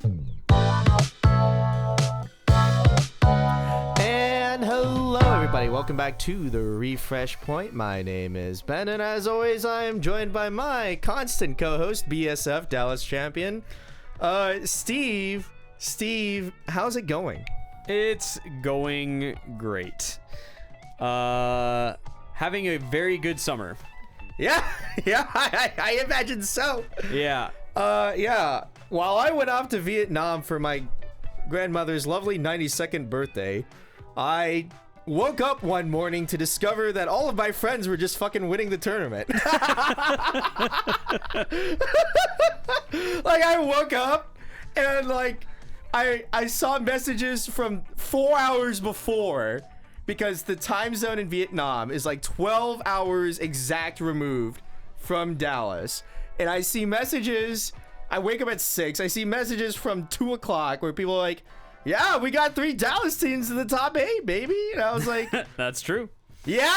And hello, everybody. Welcome back to the Refresh Point. My name is Ben, and as always, I am joined by my constant co-host, BSF Dallas champion, Steve. Steve, how's it going? It's going great. Having a very good summer. Yeah, I imagine so. Yeah. Yeah. While I went off to Vietnam for my grandmother's lovely 92nd birthday, I woke up one morning to discover that all of my friends were just fucking winning the tournament. Like, I woke up and like I saw messages from 4 hours before, because the time zone in Vietnam is like 12 hours exact removed from Dallas. And I see messages, I wake up at 6, I see messages from 2 o'clock where people are like, yeah, we got 3 Dallas teams in the top 8, baby. And I was like, That's true. yeah?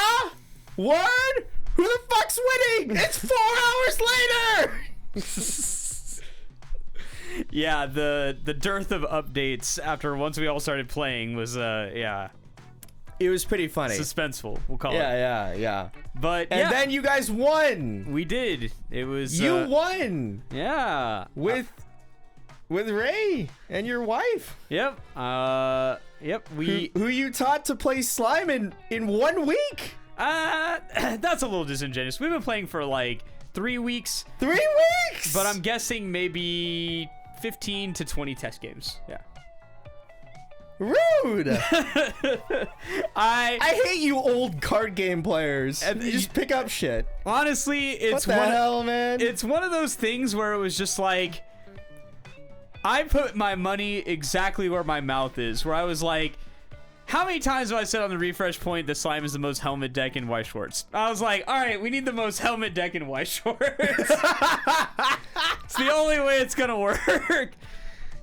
Word? Who the fuck's winning? It's 4 hours later! Yeah, the dearth of updates after once we all started playing was yeah, It was pretty funny. suspenseful, we'll call it. Yeah. But And yeah, then you guys won. we did. It was You won yeah. with Ray and your wife. Yep. Yep, we Who you taught to play slime in 1 week. that's a little disingenuous. We've been playing for like 3 weeks, 3 weeks. but I'm guessing maybe 15 to 20 test games. Yeah. rude. I I hate you old card game players. And You just pick up shit. honestly, it's What the hell, man? It's one of those things where it was just like, I put my money exactly where my mouth is, where I was like, how many times have I said on the refresh point that slime is the most helmet deck in Weiss Schwarz? I was like, all right, we need the most helmet deck in Weiss Schwarz. It's the only way it's gonna work.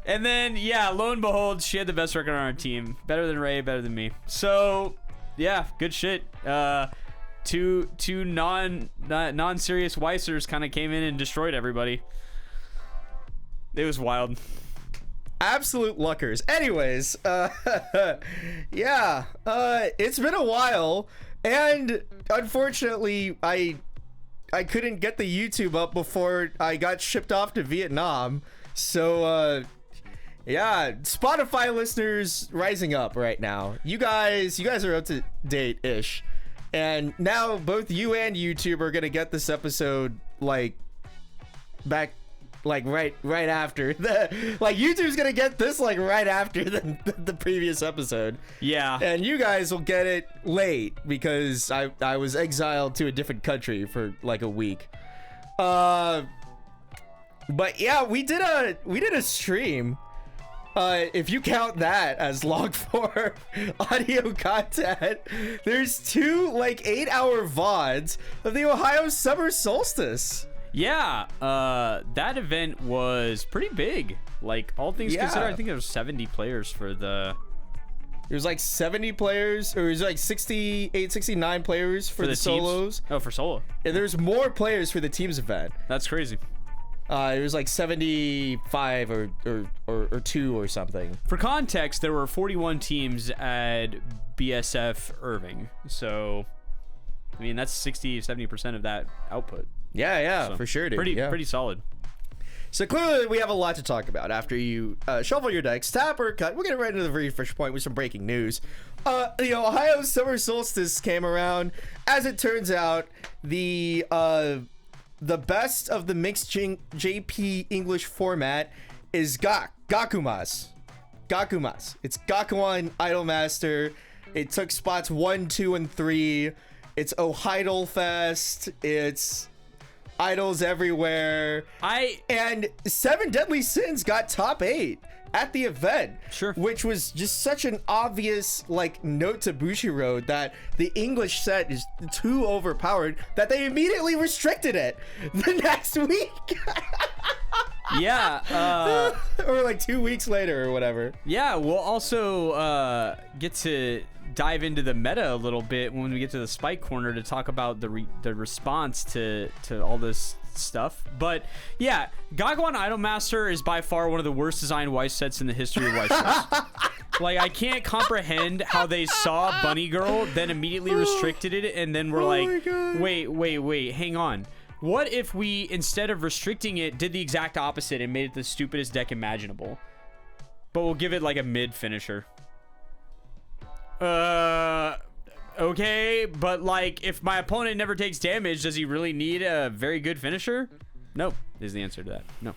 And then, yeah, lo and behold, she had the best record on our team. Better than Ray, better than me. So, yeah, good shit. Two non-serious Weissers kind of came in and destroyed everybody. It was wild. Absolute luckers. Anyways, yeah, it's been a while, and unfortunately, I couldn't get the YouTube up before I got shipped off to Vietnam. So, yeah, Spotify listeners rising up right now. You guys are up to date-ish, and now both you and YouTube are gonna get this episode like back. Like right after YouTube's gonna get this like right after the previous episode. Yeah. And you guys will get it late because I was exiled to a different country for like a week. But yeah, we did a stream. If you count that as log form audio content, there's 2 like 8-hour VODs of the Ohio Summer Solstice. Yeah, that event was pretty big. Like, all things considered, I think there was 70 players for the... There's like 70 players, or there's like 68, 69 players for the solos. Oh, for solo. And there's more players for the teams event. That's crazy. It was like 75 or 2 or something. For context, there were 41 teams at BSF Irving. So, I mean, that's 60-70% of that output. Yeah, So, for sure, dude. Pretty solid. So clearly we have a lot to talk about after you shuffle your decks, tap or cut. We'll get right into the refresh point with some breaking news. The Ohio Summer Solstice came around. As it turns out, the best of the mixed JP English format is Gakumas. It's Gakuan Idolmaster. It took spots 1, 2, and 3. It's Ohidol Fest. It's idols everywhere. And 7 Deadly Sins got top 8 at the event. Sure. Which was just such an obvious like note to Bushiroad that the English set is too overpowered that they immediately restricted it the next week. Yeah. Or like 2 weeks later or whatever. Yeah, we'll also get to dive into the meta a little bit when we get to the Spike Corner to talk about the response to all this stuff. But yeah, Gagwan Idolmaster is by far one of the worst designed Weiss sets in the history of Weiss Schwarz. Like, I can't comprehend how they saw Bunny Girl, then immediately restricted it, and then were like, wait, hang on. What if we, instead of restricting it, did the exact opposite and made it the stupidest deck imaginable? But we'll give it like a mid finisher. Okay, but like, if my opponent never takes damage, does he really need a very good finisher? Nope, is the answer to that. No.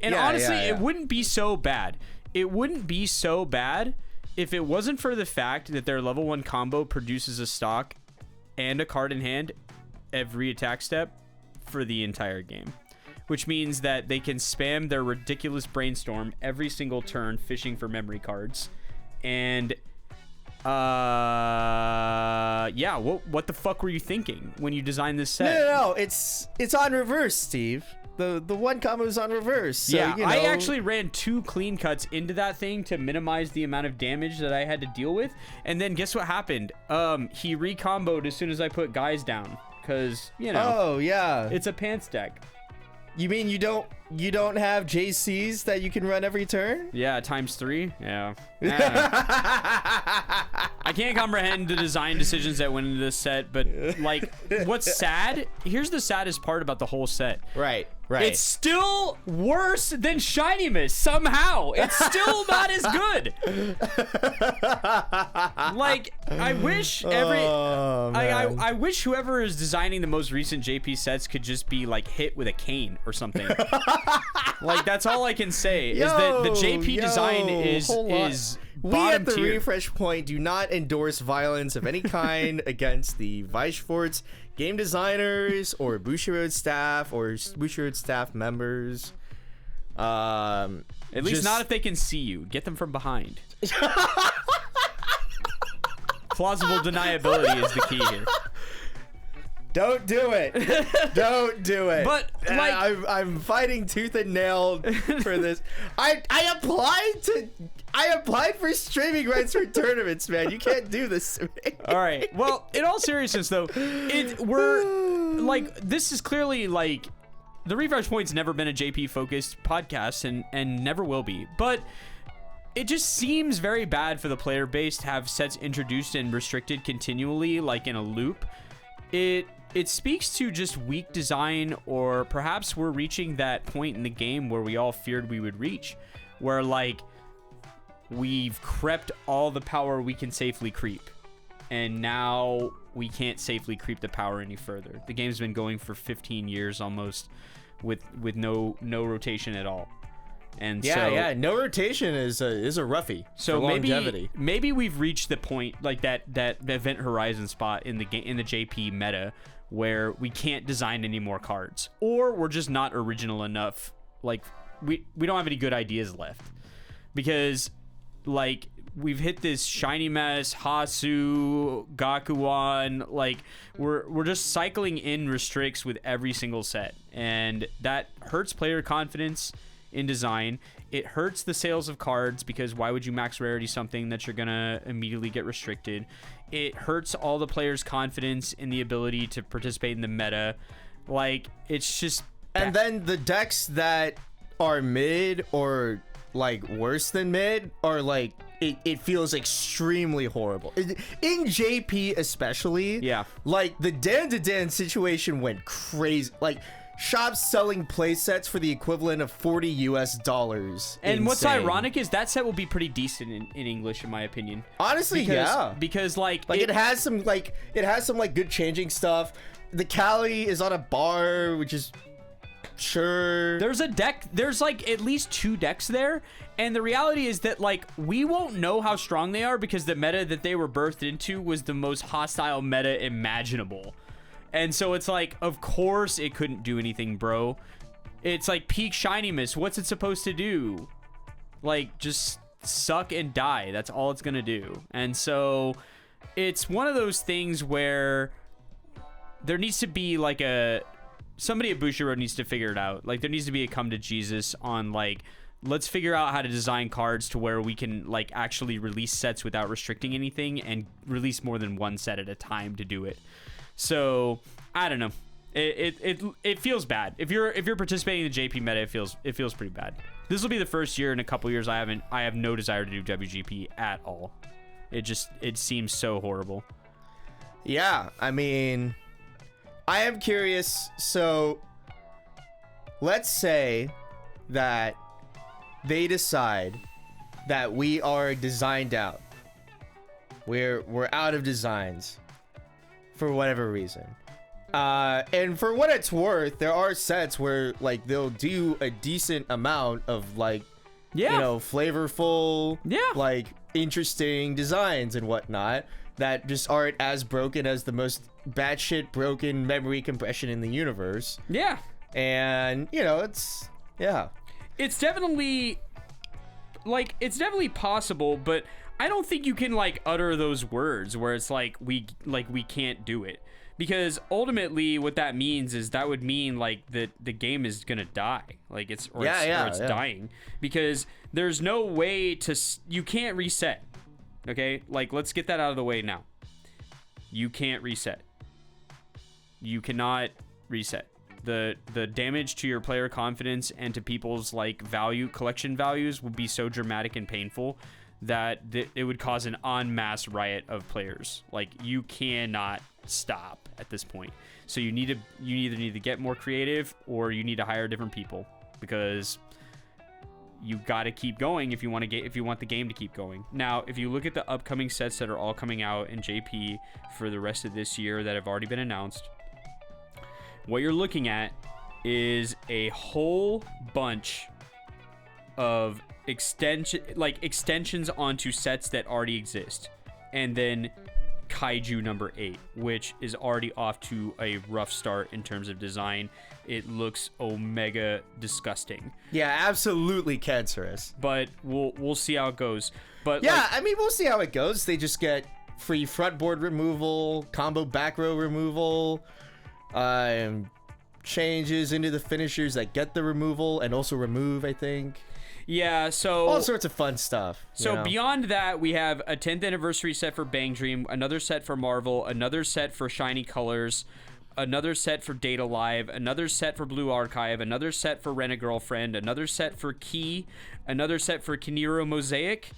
And honestly, it wouldn't be so bad. It wouldn't be so bad if it wasn't for the fact that their level 1 combo produces a stock and a card in hand every attack step for the entire game, which means that they can spam their ridiculous brainstorm every single turn fishing for memory cards. And yeah, what the fuck were you thinking when you designed this set? No, it's on reverse, Steve. The one combo is on reverse. So, yeah, you know. I actually ran 2 clean cuts into that thing to minimize the amount of damage that I had to deal with. And then guess what happened? He recomboed as soon as I put guys down. Because, you know. Oh, yeah. It's a pants deck. You mean you don't have JCs that you can run every turn? Yeah, ×3. Yeah. I can't comprehend the design decisions that went into this set, but like, what's sad? Here's the saddest part about the whole set. Right. It's still worse than Shinymus somehow. It's still not as good. Like, I wish I wish whoever is designing the most recent JP sets could just be like hit with a cane or something. Like, that's all I can say is that the JP design is we at the tier. Refresh Point do not endorse violence of any kind against the Weiss Schwarz game designers or Bushiroad staff or Bushiroad staff members. At least not if they can see you. Get them from behind. Plausible deniability is the key here. Don't do it. Don't do it. But like, I'm fighting tooth and nail for this. I applied for streaming rights for tournaments, man. You can't do this to me. All right. Well, in all seriousness, though, we're like, this is clearly like, the Refresh Point's never been a JP focused podcast and never will be. But it just seems very bad for the player base to have sets introduced and restricted continually, like in a loop. It speaks to just weak design, or perhaps we're reaching that point in the game where we all feared we would reach, where like we've crept all the power we can safely creep, and now we can't safely creep the power any further. The game's been going for 15 years almost with no rotation at all. And no rotation is a roughie. So for longevity. maybe we've reached the point, like that Event Horizon spot in the JP meta where we can't design any more cards, or we're just not original enough. Like we don't have any good ideas left, because like we've hit this shiny mess, Hasu, Gakuan, like we're just cycling in restricts with every single set, and that hurts player confidence in design. It hurts the sales of cards, because why would you max rarity something that you're gonna immediately get restricted? It hurts all the players' confidence in the ability to participate in the meta. Like, it's just and then the decks that are mid or like worse than mid are like it feels extremely horrible in JP especially. Yeah, like the Dan situation went crazy. Like, shops selling play sets for the equivalent of $40. And what's Insane. ironic is that set will be pretty decent in English, in my opinion. Honestly, because like it has some good changing stuff. The Cali is on a bar, which is sure. There's a deck. There's like at least 2 decks there, and the reality is that like we won't know how strong they are because the meta that they were birthed into was the most hostile meta imaginable. And so it's like, of course it couldn't do anything, bro. It's like peak Shinymus. What's it supposed to do? Like, just suck and die. That's all it's gonna do. And so it's one of those things where there needs to be like a somebody at Bushiroad needs to figure it out. Like, there needs to be a come to Jesus on, like, let's figure out how to design cards to where we can, like, actually release sets without restricting anything and release more than one set at a time to do it. So, I don't know. It feels bad. If you're participating in the JP meta, it feels pretty bad. This will be the first year in a couple years I have no desire to do WGP at all. It seems so horrible. Yeah, I mean, I am curious. So, let's say that they decide that we are designed out. We're out of designs for whatever reason. And for what it's worth, there are sets where, like, they'll do a decent amount of, like, flavorful, like, interesting designs and whatnot that just aren't as broken as the most batshit broken memory compression in the universe. Yeah. And, it's definitely, like, it's definitely possible, but I don't think you can, like, utter those words where it's like we can't do it. Because ultimately what that means is that would mean, like, that the game is going to die. Like, it's dying. Because there's no way you can't reset. Okay? Like, let's get that out of the way now. You can't reset. You cannot reset. The damage to your player confidence and to people's, like, collection values will be so dramatic and painful that it would cause an en masse riot of players. Like, you cannot stop at this point. So you either need to get more creative or you need to hire different people, because you got to keep going if you want the game to keep going. Now, if you look at the upcoming sets that are all coming out in JP for the rest of this year that have already been announced, what you're looking at is a whole bunch of extensions onto sets that already exist, and then Kaiju number 8, which is already off to a rough start in terms of design. It looks omega disgusting. Yeah, absolutely cancerous. But we'll see how it goes. But yeah, I mean, we'll see how it goes. They just get free frontboard removal, combo back row removal, changes into the finishers that get the removal and also remove, I think. Yeah, so all sorts of fun stuff. So beyond that, we have a 10th anniversary set for Bang Dream, another set for Marvel, another set for Shiny Colors, another set for Data Live, another set for Blue Archive, another set for Rent a Girlfriend, another set for Key, another set for Kiniro Mosaic.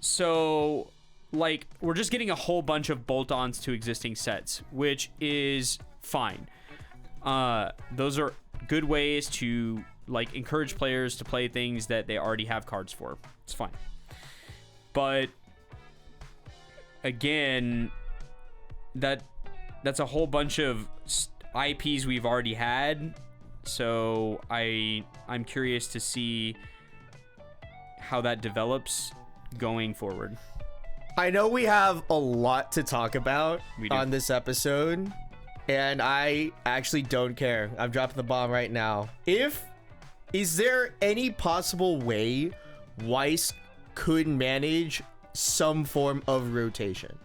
So, like, we're just getting a whole bunch of bolt-ons to existing sets, which is fine. Those are good ways to, like, encourage players to play things that they already have cards for. It's fine. But again, that's a whole bunch of IPs we've already had. So I'm curious to see how that develops going forward. I know we have a lot to talk about on this episode, and I actually don't care. I'm dropping the bomb right now. Is there any possible way Weiss could manage some form of rotation?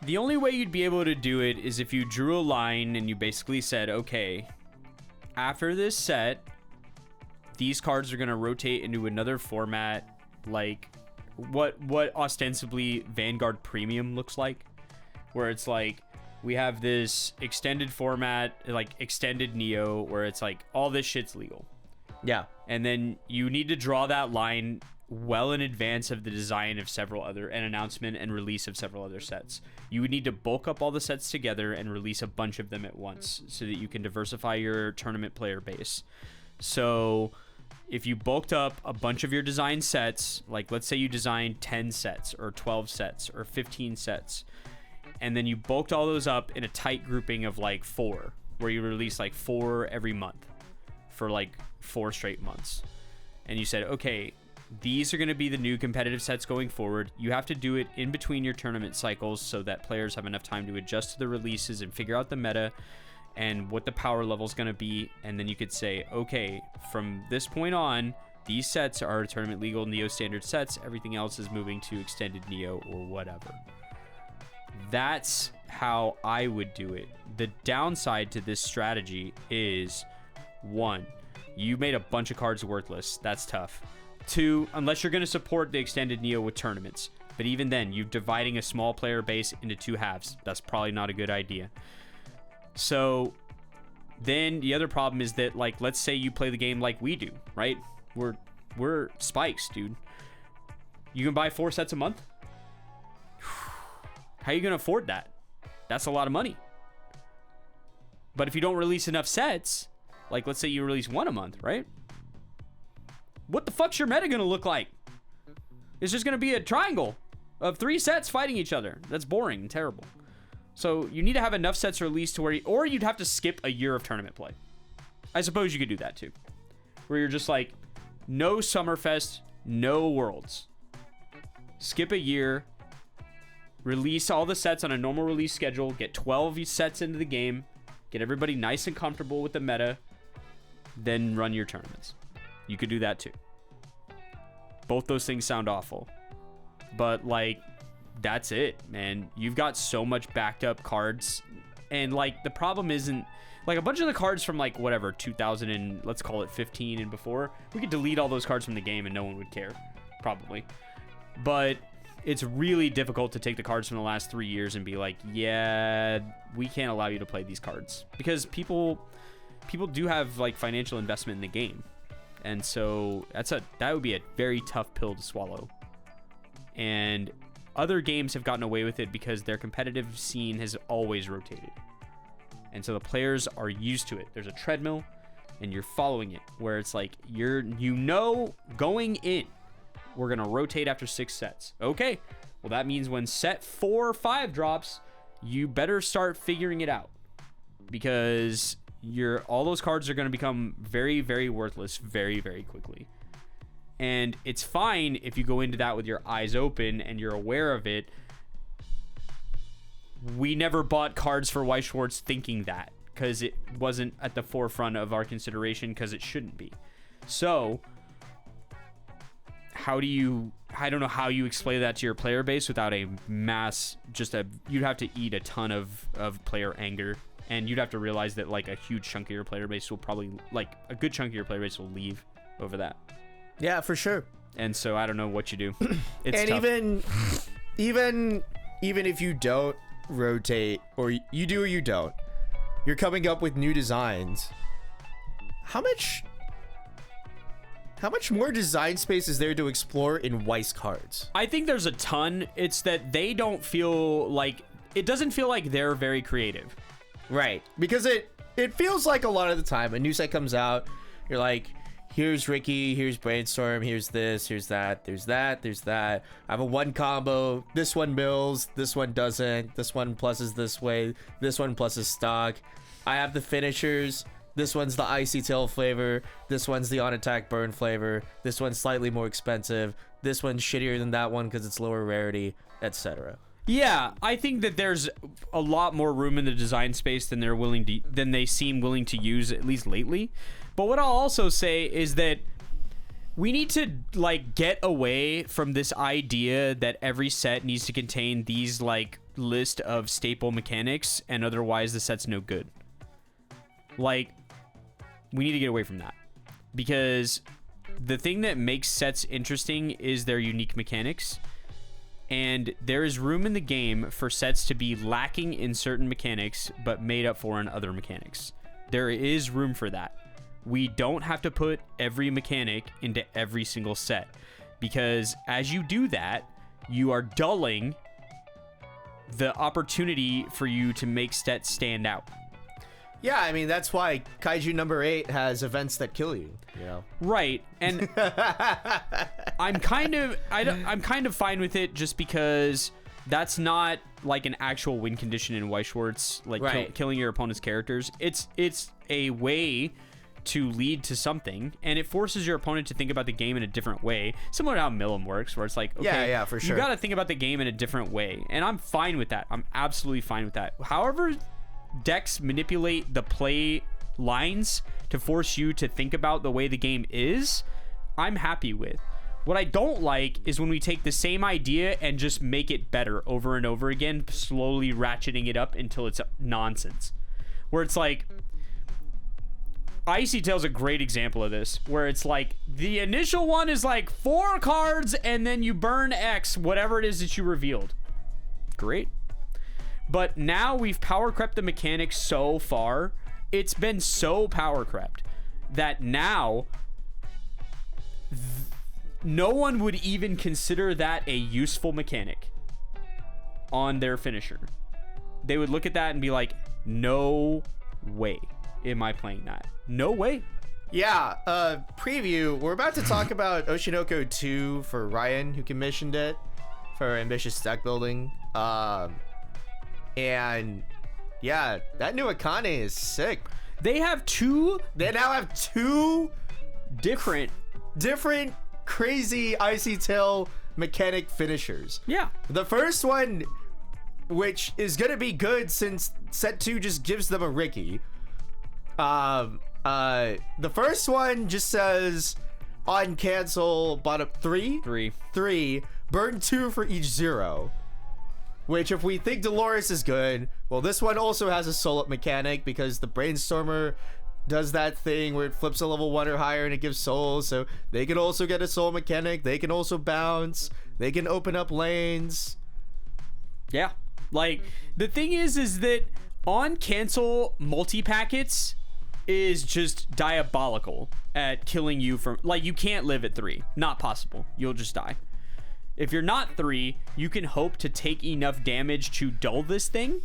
The only way you'd be able to do it is if you drew a line and you basically said, okay, after this set, these cards are going to rotate into another format, like what ostensibly Vanguard Premium looks like, where it's like, we have this extended format, like extended Neo, where it's like all this shit's legal. Yeah. And then you need to draw that line well in advance of the design of several other, and announcement and release of several other sets. You would need to bulk up all the sets together and release a bunch of them at once so that you can diversify your tournament player base. So if you bulked up a bunch of your design sets, like let's say you designed 10 sets or 12 sets or 15 sets, and then you bulked all those up in a tight grouping of like 4, where you release like 4 every month for like 4 straight months. And you said, okay, these are going to be the new competitive sets going forward. You have to do it in between your tournament cycles so that players have enough time to adjust to the releases and figure out the meta and what the power level is going to be. And then you could say, okay, from this point on, these sets are tournament legal Neo standard sets. Everything else is moving to extended Neo or whatever. That's how I would do it. The downside to this strategy is, 1, you made a bunch of cards worthless. That's tough. 2, unless you're going to support the extended Neo with tournaments. But even then, you're dividing a small player base into 2 halves. That's probably not a good idea. So then the other problem is that, like, let's say you play the game like we do, right? We're spikes, dude. You can buy 4 sets a month? How are you going to afford that? That's a lot of money. But if you don't release enough sets, like let's say you release 1 a month, right? What the fuck's your meta going to look like? It's just going to be a triangle of 3 sets fighting each other. That's boring and terrible. So you need to have enough sets released to where or you'd have to skip a year of tournament play. I suppose you could do that too. Where you're just like, no Summerfest, no Worlds. Skip a year, release all the sets on a normal release schedule, get 12 sets into the game, get everybody nice and comfortable with the meta, then run your tournaments. You could do that too. Both those things sound awful. But, like, that's it, man. You've got so much backed up cards. And, like, the problem isn't... Like, a bunch of the cards from, like, whatever, 2000 and, let's call it 15 and before, we could delete all those cards from the game and no one would care. Probably. But it's really difficult to take the cards from the last 3 years and be like, yeah, we can't allow you to play these cards. Because people do have, like, financial investment in the game. And so that would be a very tough pill to swallow. And other games have gotten away with it because their competitive scene has always rotated. And so the players are used to it. There's a treadmill and you're following it where it's like, going in, we're going to rotate after 6 sets. Okay. Well, that means when set 4 or 5 drops, you better start figuring it out because all those cards are going to become very, very worthless very, very quickly. And it's fine if you go into that with your eyes open and you're aware of it. We never bought cards for Weiss Schwarz thinking that because it wasn't at the forefront of our consideration because it shouldn't be. So I don't know how you explain that to your player base without a mass, you'd have to eat a ton of player anger. And you'd have to realize that like a huge chunk of your player base will probably, like a good chunk of your player base will leave over that. Yeah, for sure. And so I don't know what you do. It's and tough. even if you don't rotate or you do or you don't, you're coming up with new designs. How much more design space is there to explore in Weiss cards? I think there's a ton. It's that they don't feel like it doesn't feel like they're very creative. Right. Because it feels like a lot of the time a new set comes out, you're like, here's Ricky, here's Brainstorm, here's this, here's that, there's that, there's that. I have a 1 combo. This one mills, this one doesn't. This one pluses this way, this one pluses stock. I have the finishers. This one's the icy tail flavor. This one's the on attack burn flavor. This one's slightly more expensive. This one's shittier than that one because it's lower rarity, etc. Yeah, I think that there's a lot more room in the design space than they seem willing to use, at least lately. But what I'll also say is that we need to like get away from this idea that every set needs to contain these like list of staple mechanics and otherwise the set's no good. Like, we need to get away from that because the thing that makes sets interesting is their unique mechanics. And there is room in the game for sets to be lacking in certain mechanics, but made up for in other mechanics. There is room for that. We don't have to put every mechanic into every single set, because as you do that, you are dulling the opportunity for you to make sets stand out. Yeah, I mean, that's why Kaiju number 8 has events that kill you, you know? Right. And I'm kind of fine with it just because that's not like an actual win condition in Weiss Schwarz, like right. Killing your opponent's characters. It's a way to lead to something, and it forces your opponent to think about the game in a different way, similar to how Millum works, where it's like, okay, yeah, for sure. You got to think about the game in a different way, and I'm fine with that. I'm absolutely fine with that. However, decks manipulate the play lines to force you to think about the way the game is, I'm happy with. What I don't like is when we take the same idea and just make it better over and over again, slowly ratcheting it up until it's nonsense. Where it's like, Icy Tail's a great example of this, where it's like, the initial one is like 4 cards and then you burn X, whatever it is that you revealed. Great. But now we've power crept the mechanic so far, it's been so power crept that now no one would even consider that a useful mechanic on their finisher. They would look at that and be like, no way am I playing that. No way. Yeah, preview. We're about to talk about Oshinoko 2 for Ryan, who commissioned it for ambitious deck building. And yeah, that new Akane is sick. They now have two different crazy Icy Tail mechanic finishers. Yeah. The first one, which is gonna be good since set 2 just gives them a Ricky. The first one just says on cancel bottom 3, burn 2 for each 0. Which, if we think Dolores is good, well, this one also has a soul up mechanic because the Brainstormer does that thing where it flips a level 1 or higher and it gives souls, so they can also get a soul mechanic. They can also bounce. They can open up lanes. Yeah. Like, the thing is that on cancel multi-packets is just diabolical at killing you from, like, you can't live at 3. Not possible. You'll just die. If you're not 3, you can hope to take enough damage to dull this thing.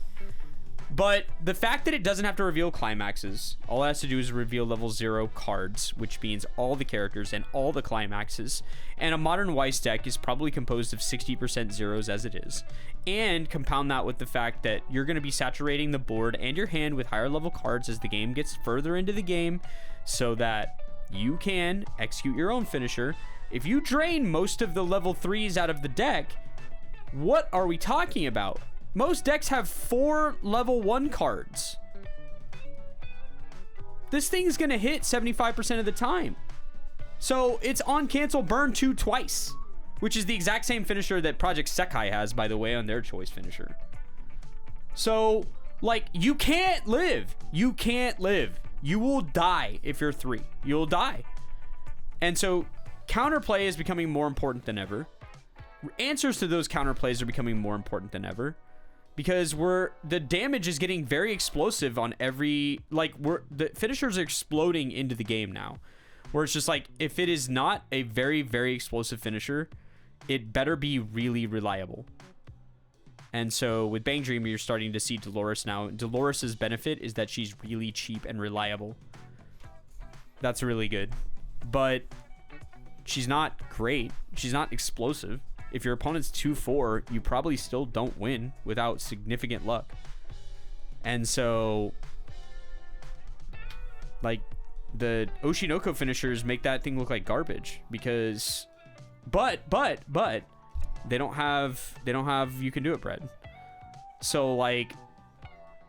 But the fact that it doesn't have to reveal climaxes, all it has to do is reveal level 0 cards, which means all the characters and all the climaxes. And a modern Weiss deck is probably composed of 60% zeros as it is. And compound that with the fact that you're going to be saturating the board and your hand with higher level cards as the game gets further into the game, so that you can execute your own finisher. If you drain most of the level 3s out of the deck, what are we talking about? Most decks have 4 level 1 cards. This thing's gonna hit 75% of the time. So it's on cancel burn 2 twice, which is the exact same finisher that Project Sekai has, by the way, on their choice finisher. So, like, you can't live. You can't live. You will die if you're 3. You'll die. And so counterplay is becoming more important than ever. Answers to those counterplays are becoming more important than ever, because the damage is getting very explosive on every, like, the finishers are exploding into the game now, where it's just like, if it is not a very, very explosive finisher, it better be really reliable. And so with Bang Dreamer, you're starting to see Dolores now. Dolores's benefit is that she's really cheap and reliable. That's really good. But she's not great. She's not explosive. If your opponent's 2-4, you probably still don't win without significant luck. And so, like, the Oshinoko finishers make that thing look like garbage, because but they don't have you can do it bread. So, like,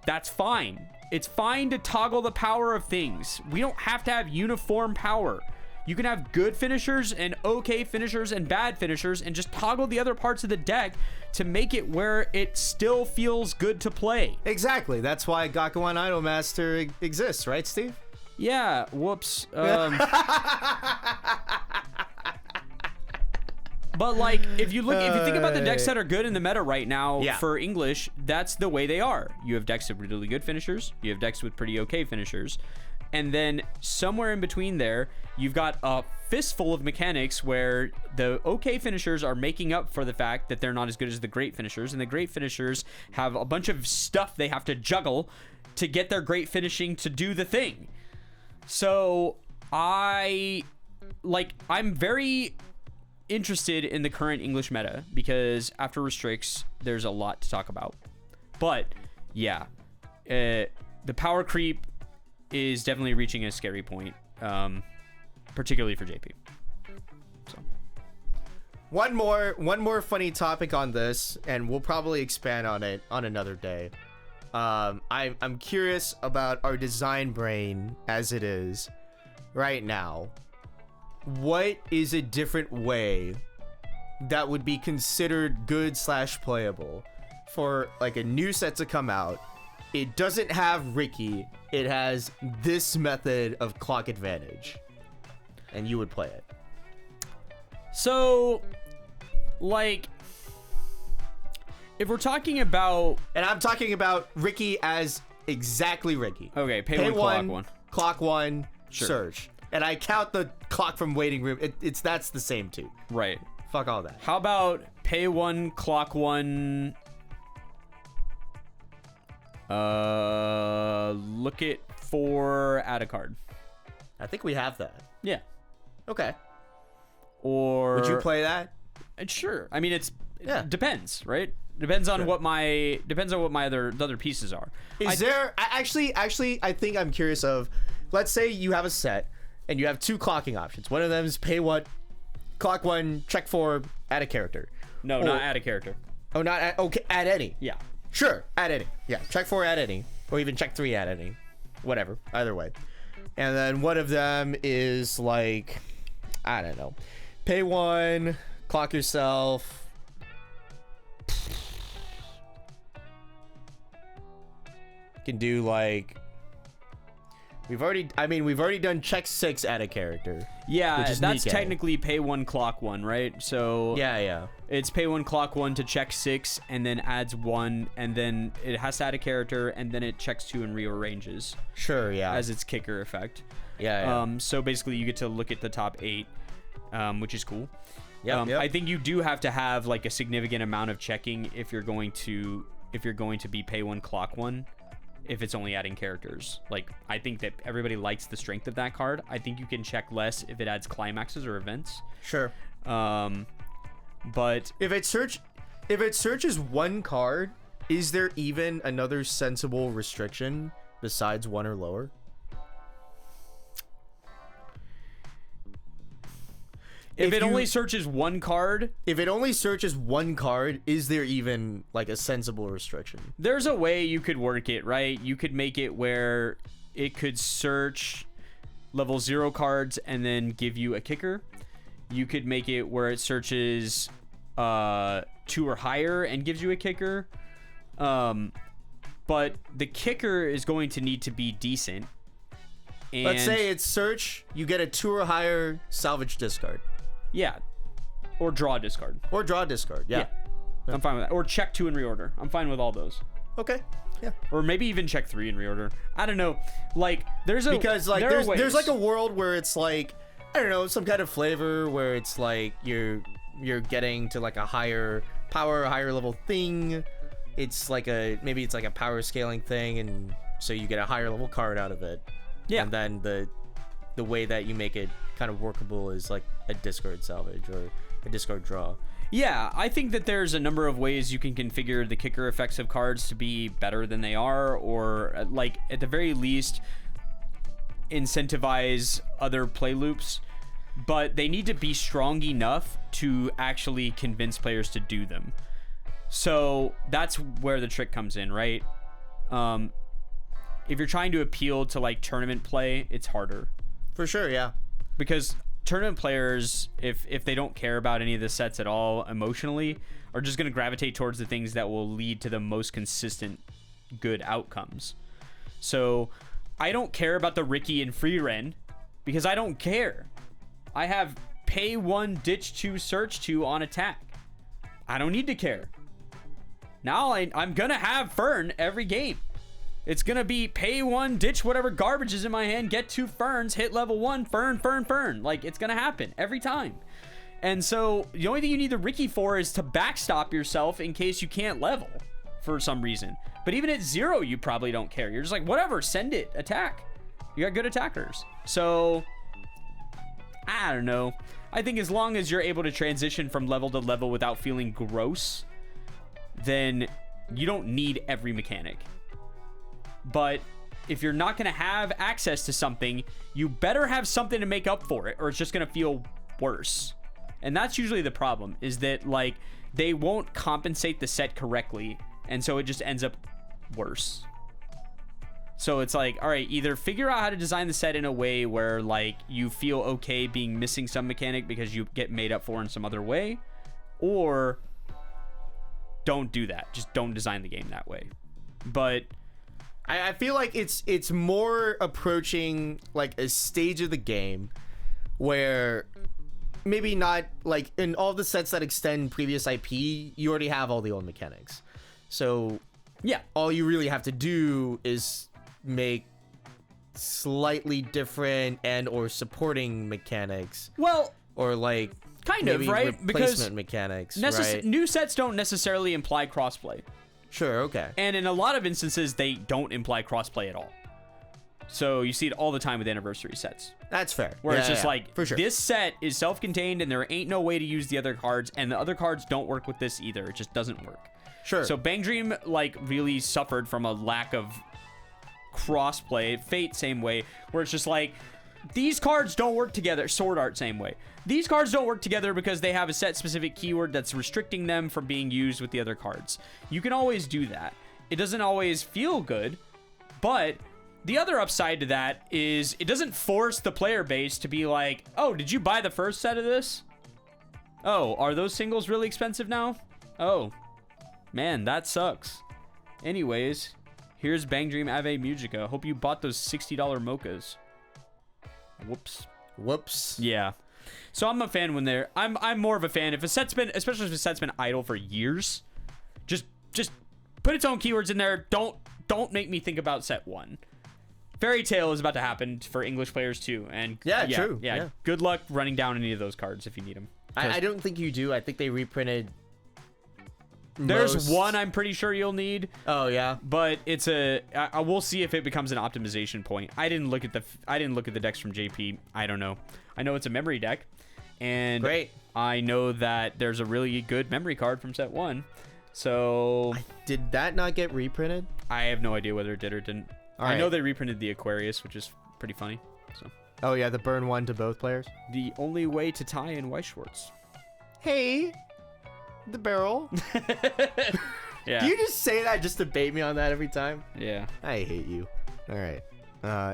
that's fine. It's fine to toggle the power of things. We don't have to have uniform power. You can have good finishers and okay finishers and bad finishers, and just toggle the other parts of the deck to make it where it still feels good to play. Exactly. That's why Gakuan Idolmaster exists, right, Steve? Yeah. Whoops. But, like, if you think about the decks that are good in the meta right now, for English, that's the way they are. You have decks with really good finishers. You have decks with pretty okay finishers. And then somewhere in between there, you've got a fistful of mechanics where the okay finishers are making up for the fact that they're not as good as the great finishers. And the great finishers have a bunch of stuff they have to juggle to get their great finishing to do the thing. So I'm very interested in the current English meta, because after Restricts, there's a lot to talk about. But yeah, the power creep is definitely reaching a scary point, particularly for JP. So one more funny topic on this, and we'll probably expand on it on another day. I'm curious about our design brain as it is right now. what is a different way that would be considered good / playable for like a new set to come out? It doesn't have Ricky. It has this method of clock advantage, and you would play it. So, like, if we're talking about, and I'm talking about Ricky as exactly Ricky. Okay, pay one, clock one, sure. Surge. And I count the clock from waiting room. That's the same too. Right. Fuck all that. How about pay one, clock one? Look it for add a card. I think we have that. Yeah. Okay. Or would you play that? Sure. I mean, it depends, right? Depends on Sure. what my other pieces are. Actually, I think I'm curious of, let's say you have a set and you have two clocking options. One of them is pay one, clock one, check four, add a character. No, not add a character. Oh, not add, okay, add any. Yeah. Sure, add any. Yeah, check four, add any, or even check three, add any. Whatever, either way. And then one of them is like, I don't know, pay one, clock yourself. Can do like, we've already done check six, add a character. Yeah, that's Nikkei. technically pay one, clock one, right? So yeah, it's pay one, clock one to check six, and then adds one, and then it has to add a character, and then it checks two and rearranges sure, yeah, as its kicker effect. yeah. So basically, you get to look at the top 8, which is cool. Yep. I think you do have to have like a significant amount of checking if you're going to be pay one, clock one. If it's only adding characters, like, I think that everybody likes the strength of that card. I think you can check less if it adds climaxes or events. Sure. But if it searches one card, is there even another sensible restriction besides one or lower? If it only searches one card, is there even like a sensible restriction? there's a way you could work it, right? You could make it where it could search level 0 cards and then give you a kicker. You could make it where it searches 2 or higher and gives you a kicker. But the kicker is going to need to be decent. And Let's say it's search, you get a 2 or higher salvage discard. yeah, or draw discard. Or draw discard, yeah. I'm fine with that. Or check 2 and reorder. I'm fine with all those. Okay, yeah. Or maybe even check 3 and reorder. I don't know. Like, there's there's like a world where it's like, I don't know, some kind of flavor where it's like you're getting to like a higher power, a higher level thing. It's like maybe it's like a power scaling thing, and so you get a higher level card out of it. Yeah. And then the way that you make it kind of workable is like a discard salvage or a discard draw. Yeah, I think that there's a number of ways you can configure the kicker effects of cards to be better than they are, or like at the very least incentivize other play loops, but they need to be strong enough to actually convince players to do them. So that's where the trick comes in, right? If you're trying to appeal to like tournament play, it's harder. For sure, yeah. Because tournament players, if they don't care about any of the sets at all emotionally, are just going to gravitate towards the things that will lead to the most consistent good outcomes. So I don't care about the Ricky and Free Ren because I don't care. I have pay 1, ditch 2, search 2 on attack. I don't need to care. Now I'm going to have Fern every game. It's going to be pay 1, ditch whatever garbage is in my hand, get 2 Ferns, hit level 1, Fern. Like, it's going to happen every time. And so the only thing you need the Ricky for is to backstop yourself in case you can't level for some reason. But even at 0, you probably don't care. You're just like, whatever, send it, attack. You got good attackers. So, I don't know. I think as long as you're able to transition from level to level without feeling gross, then you don't need every mechanic. But if you're not going to have access to something, you better have something to make up for it, or it's just going to feel worse. And that's usually the problem, is that like they won't compensate the set correctly, and so it just ends up worse. So it's like, all right, either figure out how to design the set in a way where like you feel okay being missing some mechanic because you get made up for in some other way, or don't do that. Just don't design the game that way. But I feel like it's more approaching like a stage of the game where maybe not like in all the sets that extend previous IP, you already have all the old mechanics. So yeah, all you really have to do is make slightly different and or supporting mechanics. Well, or like kind of, right? Replacement mechanics, right? New sets don't necessarily imply crossplay. Sure, okay. And in a lot of instances, they don't imply crossplay at all. So you see it all the time with anniversary sets. That's fair. Where it's just like, for sure. This set is self-contained and there ain't no way to use the other cards, and the other cards don't work with this either. It just doesn't work. Sure. So Bang Dream like really suffered from a lack of crossplay. Fate same way, where it's just like these cards don't work together. Sword Art same way. These cards don't work together because they have a set specific keyword that's restricting them from being used with the other cards. You can always do that. It doesn't always feel good, but the other upside to that is it doesn't force the player base to be like, oh, did you buy the first set of this? Oh, are those singles really expensive now? Oh, man, that sucks. Anyways, here's Bang Dream Ave Musica. Hope you bought those $60 mochas. Whoops. Yeah. So I'm a fan when they're... I'm more of a fan. If a set's been... Especially if a set's been idle for years, just put its own keywords in there. Don't make me think about set 1. Fairy Tale is about to happen for English players too. And true. Yeah. Good luck running down any of those cards if you need them. I don't think you do. I think they reprinted... There's one I'm pretty sure you'll need. Oh yeah, but it's I will see if it becomes an optimization point. I didn't look at the decks from JP. I don't know. I know it's a memory deck, and great. I know that there's a really good memory card from set 1. So did that not get reprinted? I have no idea whether it did or didn't. I know they reprinted the Aquarius, which is pretty funny. So. Oh yeah, the burn 1 to both players. The only way to tie in Weiss Schwarz. Hey. The barrel. Yeah. Do you just say that just to bait me on that every time? Yeah. I hate you. All right.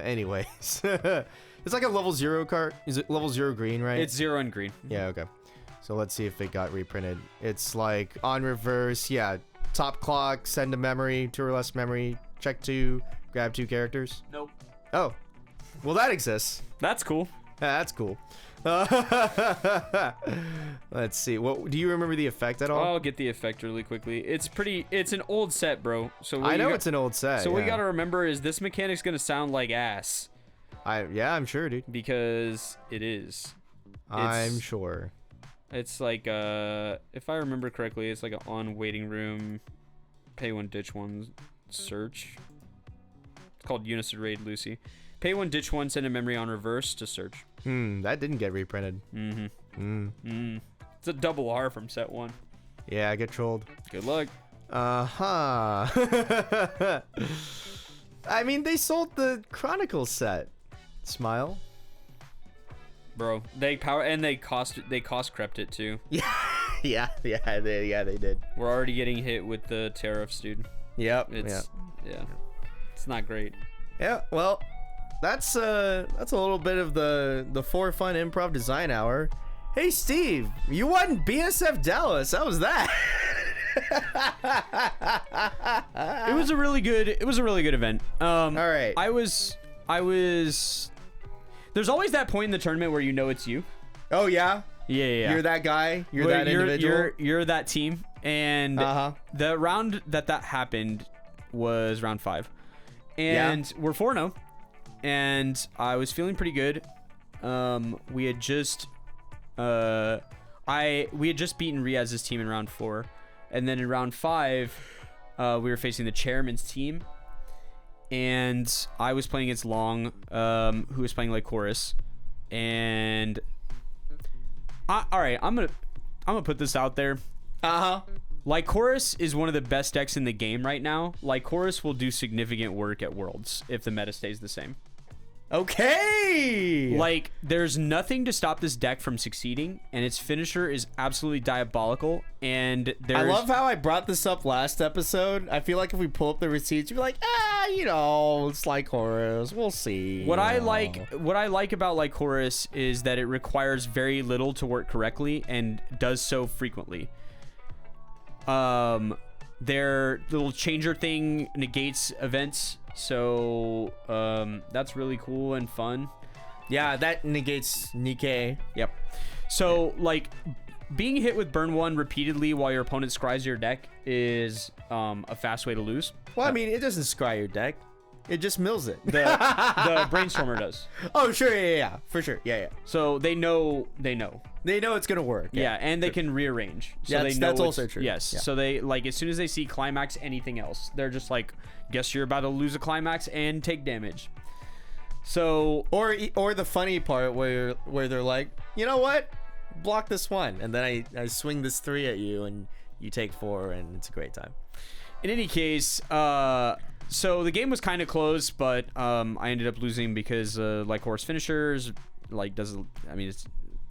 Anyways, it's like a level 0 card. Is it level 0 green, right? It's 0 and green. Yeah. Okay. So let's see if it got reprinted. It's like on reverse. Yeah. Top clock. Send a memory. 2 or less memory. Check 2. Grab 2 characters. Nope. Oh. Well, that exists. That's cool. Yeah, that's cool. Let's see. What do you remember the effect at all? I'll get the effect really quickly. It's an old set, bro. So I know it's an old set. So what you got to remember is this mechanic's going to sound like ass. I'm sure, dude. Because it is. I'm sure. It's like if I remember correctly, it's like an on waiting room, pay 1, ditch 1, search. It's called Unicid Raid Lucy. Pay 1, ditch 1, send a memory on reverse to search. That didn't get reprinted. It's a double R from set 1. Yeah, I get trolled. Good luck. I mean, they sold the Chronicles set. Smile. Bro, they cost crept it too. Yeah, they did. We're already getting hit with the tariffs, dude. Yep. Yeah. It's not great. Yeah, well, that's a little bit of the For Fun Improv Design Hour. Hey Steve, you won BSF Dallas. How was that? It was a really good event. All right. I was there's always that point in the tournament where you know it's you. Oh yeah? Yeah. You're that guy? You're that individual? You're that team. And the round that happened was round 5. And we're 4-0. And I was feeling pretty good. We had just beaten Riaz's team in round 4. And then in round 5, we were facing the chairman's team. And I was playing against Long, who was playing like Chorus. And all right, I'm gonna put this out there. Lycoris is one of the best decks in the game right now. Lycoris will do significant work at Worlds if the meta stays the same. Okay. Like, there's nothing to stop this deck from succeeding, and its finisher is absolutely diabolical. And I love how I brought this up last episode. I feel like if we pull up the receipts, you'd be like, it's like Horus. We'll see. What I like about like Horus is that it requires very little to work correctly and does so frequently. Their little changer thing negates events, so that's really cool and fun. Yeah, that negates Nikkei. Yep. So like being hit with burn 1 repeatedly while your opponent scries your deck is a fast way to lose. Well, I mean, it doesn't scry your deck. It just mills it. The brainstormer does. Oh, sure, yeah, for sure, yeah. So they know. They know it's gonna work. Yeah, and they can rearrange. So they know that's also true. Yes. Yeah. So they like as soon as they see climax, anything else, they're just like, guess you're about to lose a climax and take damage. So or the funny part where they're like, you know what, block this one, and then I swing this 3 at you, and you take 4, and it's a great time. In any case, so the game was kind of close, but I ended up losing because like Horus finishers like doesn't. I mean, it's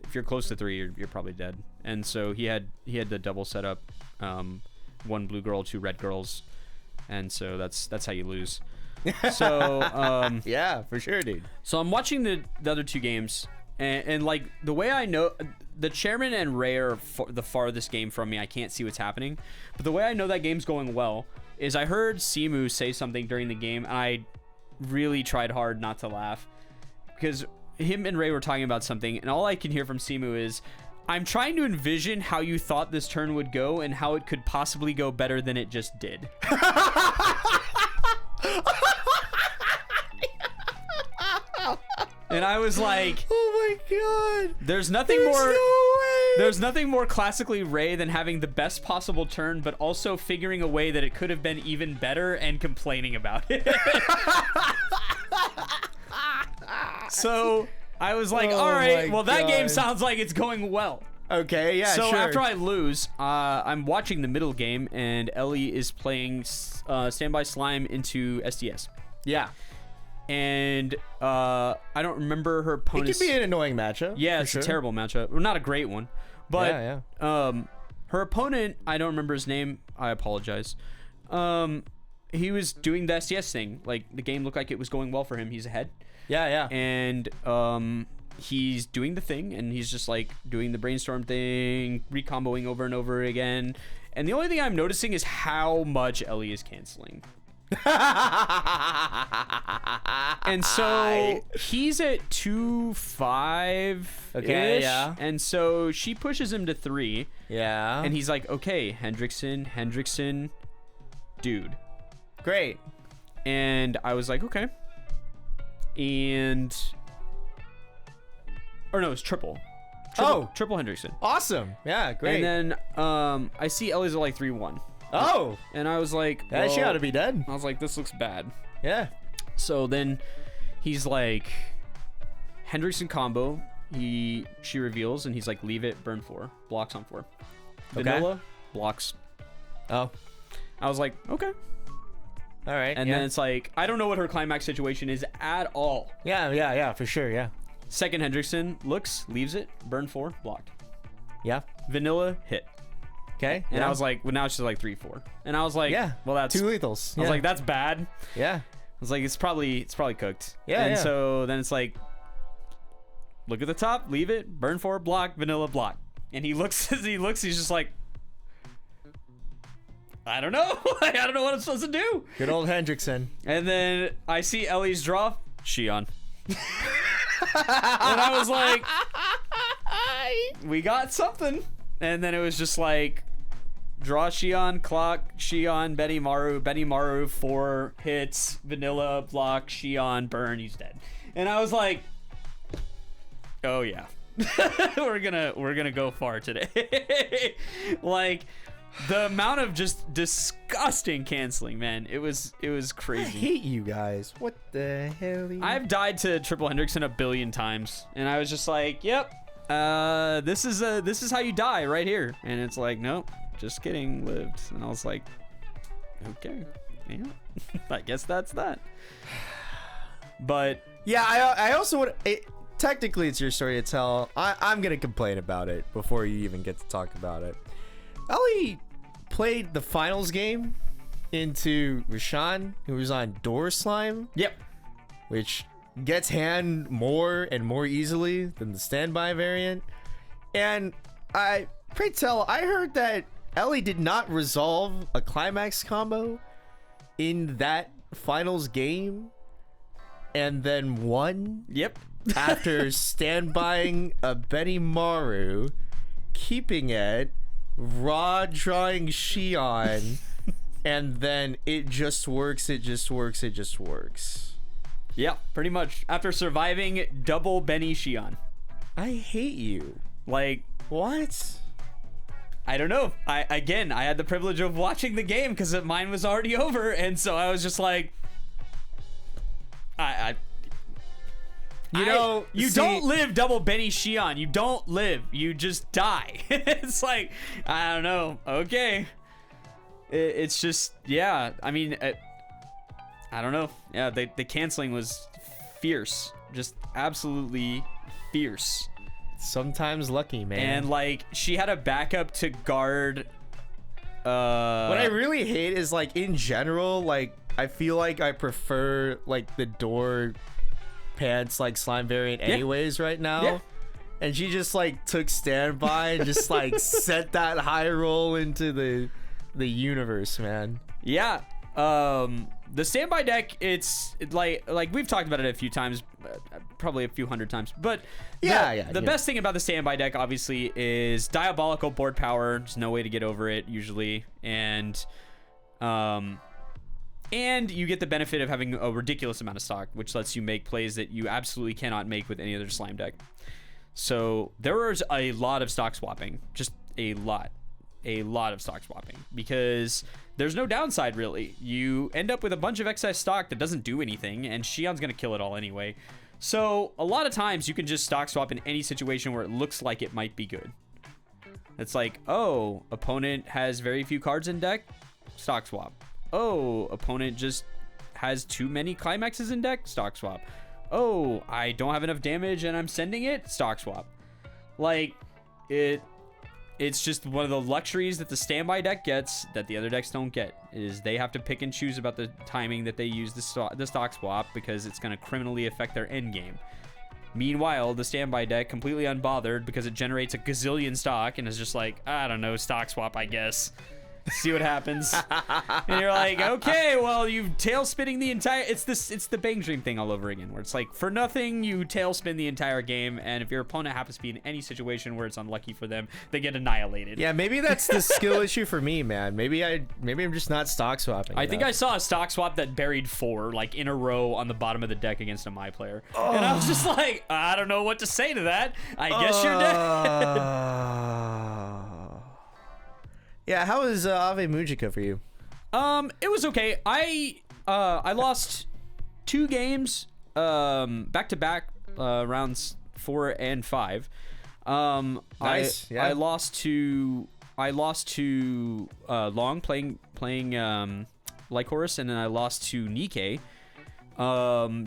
if you're close to 3, you're probably dead. And so he had the double setup, 1 blue girl, 2 red girls, and so that's how you lose. So yeah, for sure, dude. So I'm watching the other 2 games, and like the way I know the chairman and Ray are the farthest game from me. I can't see what's happening, but the way I know that game's going well is I heard Simu say something during the game, and I really tried hard not to laugh because him and Ray were talking about something, and all I can hear from Simu is, I'm trying to envision how you thought this turn would go and how it could possibly go better than it just did. And I was like, oh my god, there's nothing more classically Ray than having the best possible turn, but also figuring a way that it could have been even better and complaining about it. So I was like, all right, well, that game sounds like it's going well. Okay, yeah, so sure. after I lose, I'm watching the middle game, and Ellie is playing Standby Slime into SDS. Yeah. And I don't remember her opponent's... It can be an annoying matchup. Yeah, it's a terrible matchup. Well, not a great one. But her opponent, I don't remember his name. I apologize. He was doing the SDS thing. Like, the game looked like it was going well for him. He's ahead. Yeah. And he's doing the thing, and he's just, like, doing the brainstorm thing, recomboing over and over again. And the only thing I'm noticing is how much Ellie is canceling. And so he's at 2-5. Okay, yeah. And so she pushes him to 3. Yeah. And he's like, okay, Hendrickson, dude. Great. And I was like, okay. And or no, it's triple Hendrickson. Awesome. Yeah, great. And then I see Ellie's at like 3-1. Oh. And I was like, well, she ought to be dead. I was like, this looks bad. Yeah. So then he's like, Hendrickson combo. She reveals, and he's like, leave it, burn 4, blocks on 4. Vanilla, blocks. Oh. I was like, okay. All right. And then it's like, I don't know what her climax situation is at all. Yeah, for sure, yeah. Second Hendrickson looks, leaves it, burn 4, blocked. Yeah. Vanilla, hit. Okay. And I was like, well, now she's like 3-4. And I was like, yeah, well, that's 2 lethals. I was like, that's bad. Yeah. I was like, it's probably cooked. Yeah. And so then it's like, look at the top, leave it, burn 4, block, vanilla, block. And he looks, he's just like, I don't know. I don't know what I'm supposed to do. Good old Hendrickson. And then I see Ellie's draw, Xion. And I was like, we got something. And then it was just like, draw Xion, clock, Xion, Benny Maru, 4 hits, vanilla, block, Xion, burn, he's dead. And I was like, oh yeah. we're gonna go far today. Like, the amount of just disgusting canceling, man, it was crazy. I hate you guys. What the hell? I've died to triple Hendrickson a billion times, and I was just like, yep, this is how you die right here. And it's like, nope, just kidding, lived. And I was like, okay, yeah, I guess that's that. But Yeah, I also would. Technically, it's your story to tell. I'm gonna complain about it before you even get to talk about it. Ellie played the finals game into Rashawn, who was on Door Slime. Yep. Which gets hand more and more easily than the standby variant. And pray tell, I heard that Ellie did not resolve a climax combo in that finals game and then won. Yep. After standbying a Benny Maru, keeping it, raw drawing Xion, and then it just works. Yeah, pretty much. After surviving double Benny Xion. I hate you. Like, what? I don't know. I had the privilege of watching the game because mine was already over, and so I was just like, you don't live double Benny Xion. You don't live. You just die. It's like, I don't know. Okay. It's just, yeah. I mean, I don't know. Yeah, the canceling was fierce. Just absolutely fierce. Sometimes lucky, man. And like, she had a backup to guard. What I really hate is like, in general, like, I feel like I prefer like the door pants like slime variant anyways right now. Yeah. And she just like took standby and just like set that high roll into the universe, man. Yeah. The standby deck, it's like we've talked about it a few times, probably a few hundred times, but the best thing about the standby deck obviously is diabolical board power. There's no way to get over it usually, and you get the benefit of having a ridiculous amount of stock, which lets you make plays that you absolutely cannot make with any other slime deck. So there was a lot of stock swapping, just a lot of stock swapping, because there's no downside really. You end up with a bunch of excess stock that doesn't do anything, and Xion's gonna kill it all anyway. So a lot of times you can just stock swap in any situation where it looks like it might be good. It's like, oh, opponent has very few cards in deck, stock swap. Oh, opponent just has too many climaxes in deck, stock swap. Oh, I don't have enough damage and I'm sending it, stock swap. Like, it's just one of the luxuries that the standby deck gets that the other decks don't get, is they have to pick and choose about the timing that they use the stock swap, because it's going to criminally affect their end game. Meanwhile, the standby deck, completely unbothered because it generates a gazillion stock and is just like, I don't know, stock swap, I guess. See what happens. And you're like, okay, well, you've tail spinning the entire, it's the Bang Dream thing all over again, where it's like, for nothing you tail spin the entire game, and if your opponent happens to be in any situation where it's unlucky for them, they get annihilated. Yeah, maybe that's the skill issue for me, man. Maybe I'm just not stock swapping. I think I saw a stock swap that buried 4 like in a row on the bottom of the deck against a my player. And I was just like, I don't know what to say to that. I guess you're dead. Yeah, how was Ave Mujica for you? It was okay. I lost 2 games back to back, rounds 4 and 5. Nice. I lost to Long playing Lycoris, and then I lost to Nikkei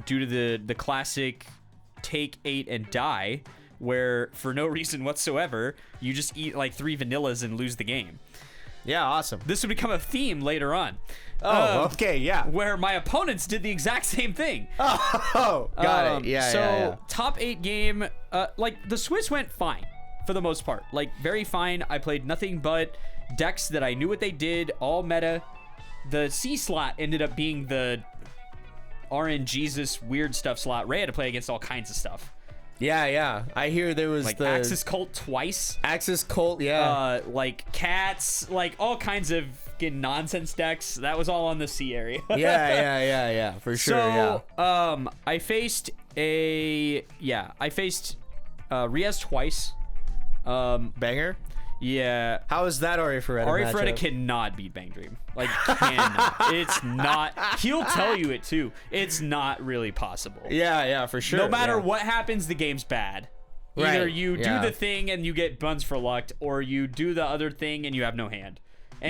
due to the classic take 8 and die, where for no reason whatsoever you just eat like 3 vanillas and lose the game. Yeah, awesome. This would become a theme later on. Oh, okay, yeah. Where my opponents did the exact same thing. Oh, got it. Yeah, so top 8 game, like the Swiss went fine for the most part. Like very fine. I played nothing but decks that I knew what they did, all meta. The C slot ended up being the RNGesus weird stuff slot. Ray had to play against all kinds of stuff. Yeah. I hear there was like the Axis Cult twice. Axis Cult, yeah. Like cats, like all kinds of nonsense decks. That was all on the C area. yeah, for sure. So, I faced Riaz twice. Banger. Yeah. How is that Arifureta? Arifureta cannot beat Bang Dream. Like, cannot. It's not. He'll tell you it too. It's not really possible. Yeah, for sure. No matter what happens, the game's bad. Either right. you do the thing and you get buns for luck, or you do the other thing and you have no hand.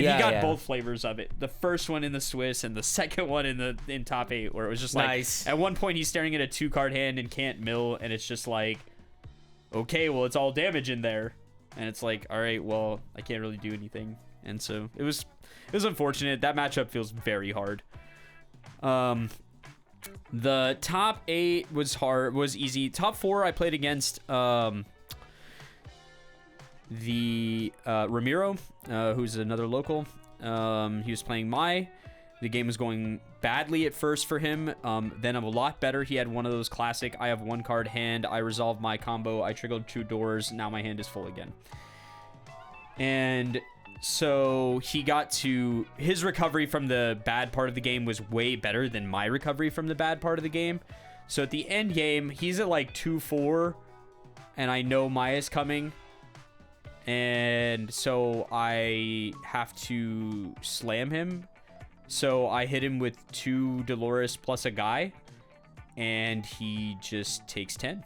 And he got both flavors of it. The first one in the Swiss and the second one in top 8, where it was just like, nice. At one point he's staring at a 2-card hand and can't mill, and it's just like, okay, well, it's all damage in there. And it's like, all right, well, I can't really do anything. And so it was unfortunate. That matchup feels very hard. The top 8 was easy. Top 4 I played against the Ramiro, who's another local. He was playing Mai. The game was going badly at first for him, then a lot better. He had one of those classic, I have 1-card hand, I resolved my combo, I triggered 2 doors, now my hand is full again. And so he got to, his recovery from the bad part of the game was way better than my recovery from the bad part of the game. So at the end game, he's at like 2-4, and I know Maya's coming. And so I have to slam him. So I hit him with 2 Dolores plus a guy, and he just takes 10.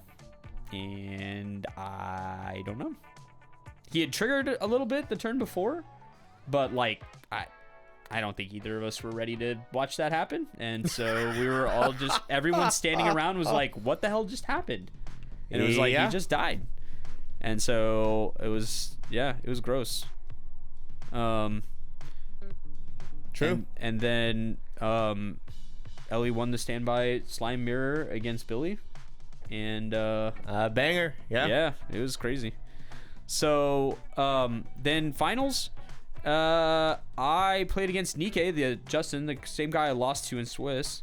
And I don't know. He had triggered a little bit the turn before, but like I don't think either of us were ready to watch that happen. And so we were all just, everyone standing around was like, what the hell just happened? And it was like, he just died. And so it was gross. True. And then Ellie won the standby slime mirror against Billy. And banger. Yeah, it was crazy. So then finals, I played against Nikkei, Justin, the same guy I lost to in Swiss.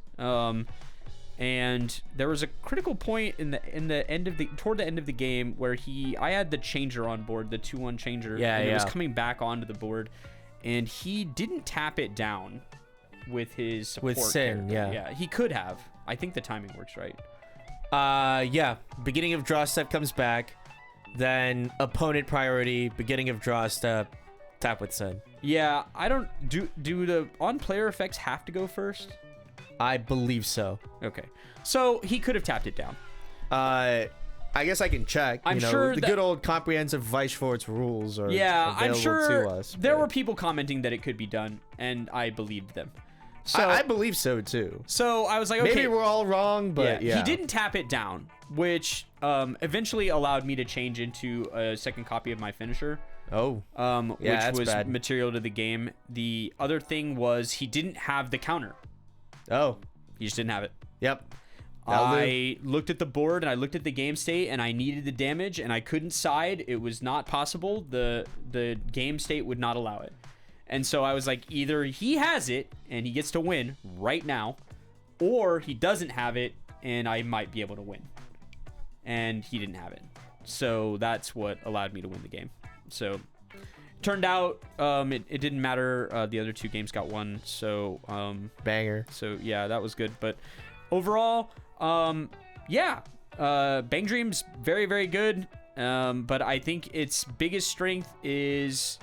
And there was a critical point toward the end of the game where I had the changer on board, the 2-1 changer, and it was coming back onto the board, and he didn't tap it down with his support Sin. Yeah, he could have. I think the timing works right. Beginning of draw step comes back, then opponent priority, beginning of draw step, tap with Sin. Yeah, I don't do the on player effects have to go first? I believe so. Okay. So he could have tapped it down. I guess I can check. I'm sure the good old comprehensive Weiss Schwarz rules are I'm available sure to us. There were people commenting that it could be done, and I believed them. So I believe so too. So I was like, okay, maybe we're all wrong, but he didn't tap it down, which eventually allowed me to change into a second copy of my finisher. Oh. Which was bad material to the game. The other thing was he didn't have the counter. Oh. He just didn't have it. Yep. I looked at the board and I looked at the game state and I needed the damage and I couldn't side. It was not possible. The game state would not allow it. And so I was like, either he has it and he gets to win right now, or he doesn't have it and I might be able to win. And he didn't have it. So that's what allowed me to win the game. So turned out it didn't matter. The other 2 games got won. So banger. So yeah, that was good. But overall, Bang Dream's very, very good. But I think its biggest strength is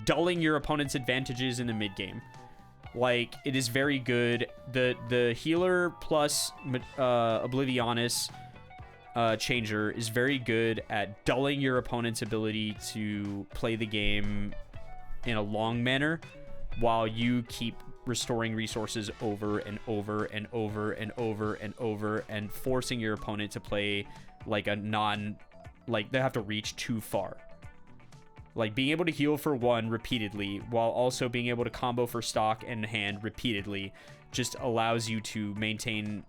dulling your opponent's advantages in the mid game. Like, it is very good. The healer plus Oblivionis changer is very good at dulling your opponent's ability to play the game in a long manner while you keep restoring resources over and over and over and over and over and forcing your opponent to play like they have to reach too far. Like, being able to heal for 1 repeatedly while also being able to combo for stock and hand repeatedly just allows you to maintain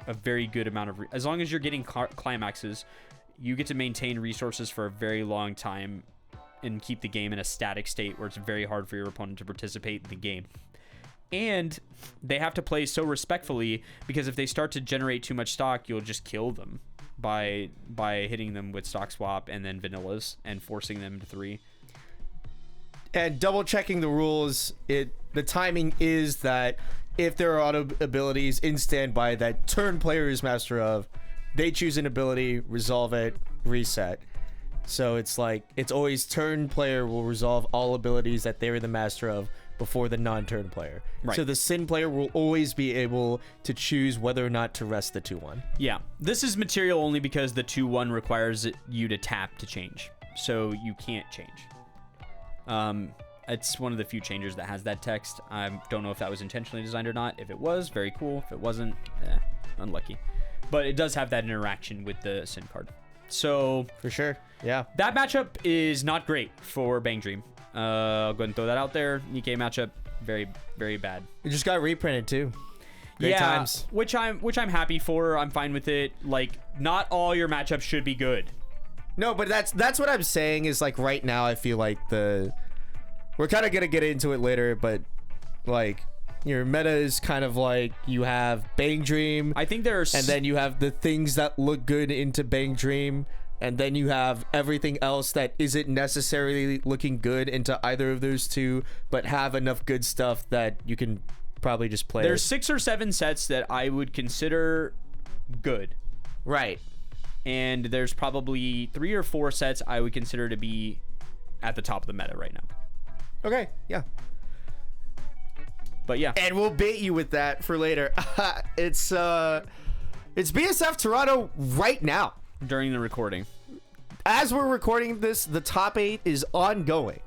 a very good amount of as long as you're getting climaxes, you get to maintain resources for a very long time and keep the game in a static state where it's very hard for your opponent to participate in the game. And they have to play so respectfully, because if they start to generate too much stock, you'll just kill them by hitting them with stock swap and then vanillas and forcing them to 3. And double checking the rules, the timing is that if there are auto abilities in standby that turn player is master of, they choose an ability, resolve it, reset. So it's like, it's always turn player will resolve all abilities that they're the master of before the non-turn player. Right. So the Sin player will always be able to choose whether or not to rest the 2-1. Yeah. This is material only because the 2-1 requires you to tap to change. So you can't change. It's one of the few changers that has that text. I don't know if that was intentionally designed or not. If it was, very cool. If it wasn't, unlucky. But it does have that interaction with the Sin card. So For sure. Yeah. that matchup is not great for Bang Dream. I'll go ahead and throw that out there. Nikkei matchup, very, very bad. It just got reprinted too. Great times. which I'm happy for. I'm fine with it. Like, not all your matchups should be good. No, but that's what I'm saying is like right now I feel like we're kind of gonna get into it later, but like your meta is kind of like you have Bang Dream, I think there's and then you have the things that look good into Bang Dream, and then you have everything else that isn't necessarily looking good into either of those two, but have enough good stuff that you can probably just play. there's 6 or 7 sets that I would consider good. Right. And there's probably 3 or 4 sets I would consider to be at the top of the meta right now. Okay. Yeah. But yeah, And we'll bait you with that for later. It's BSF Toronto right now. during the recording. As we're recording this, the top 8 is ongoing.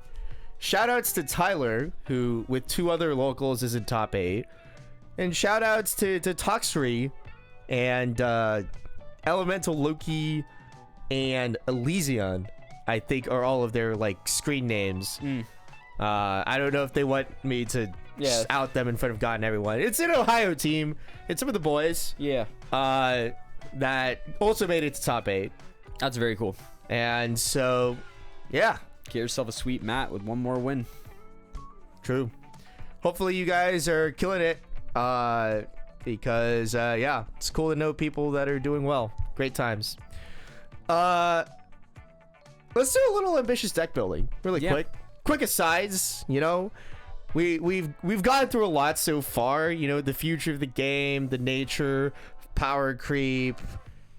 Shoutouts to Tyler, who with 2 other locals is in top 8. And shoutouts to Toxtree and Elemental Loki and Elysion, I think are all of their like screen names. I don't know if they want me to out them in front of God and everyone. It's an Ohio team. It's some of the boys Yeah. that also made it to top 8. That's very cool. And so, yeah, Get yourself a sweet mat with one more win. true. Hopefully you guys are killing it because, yeah, it's cool to know people that are doing well. Great times. Let's do a little ambitious deck building really quick. Quick asides, you know. We've gone through a lot so far, you know, the future of the game, the nature, power creep,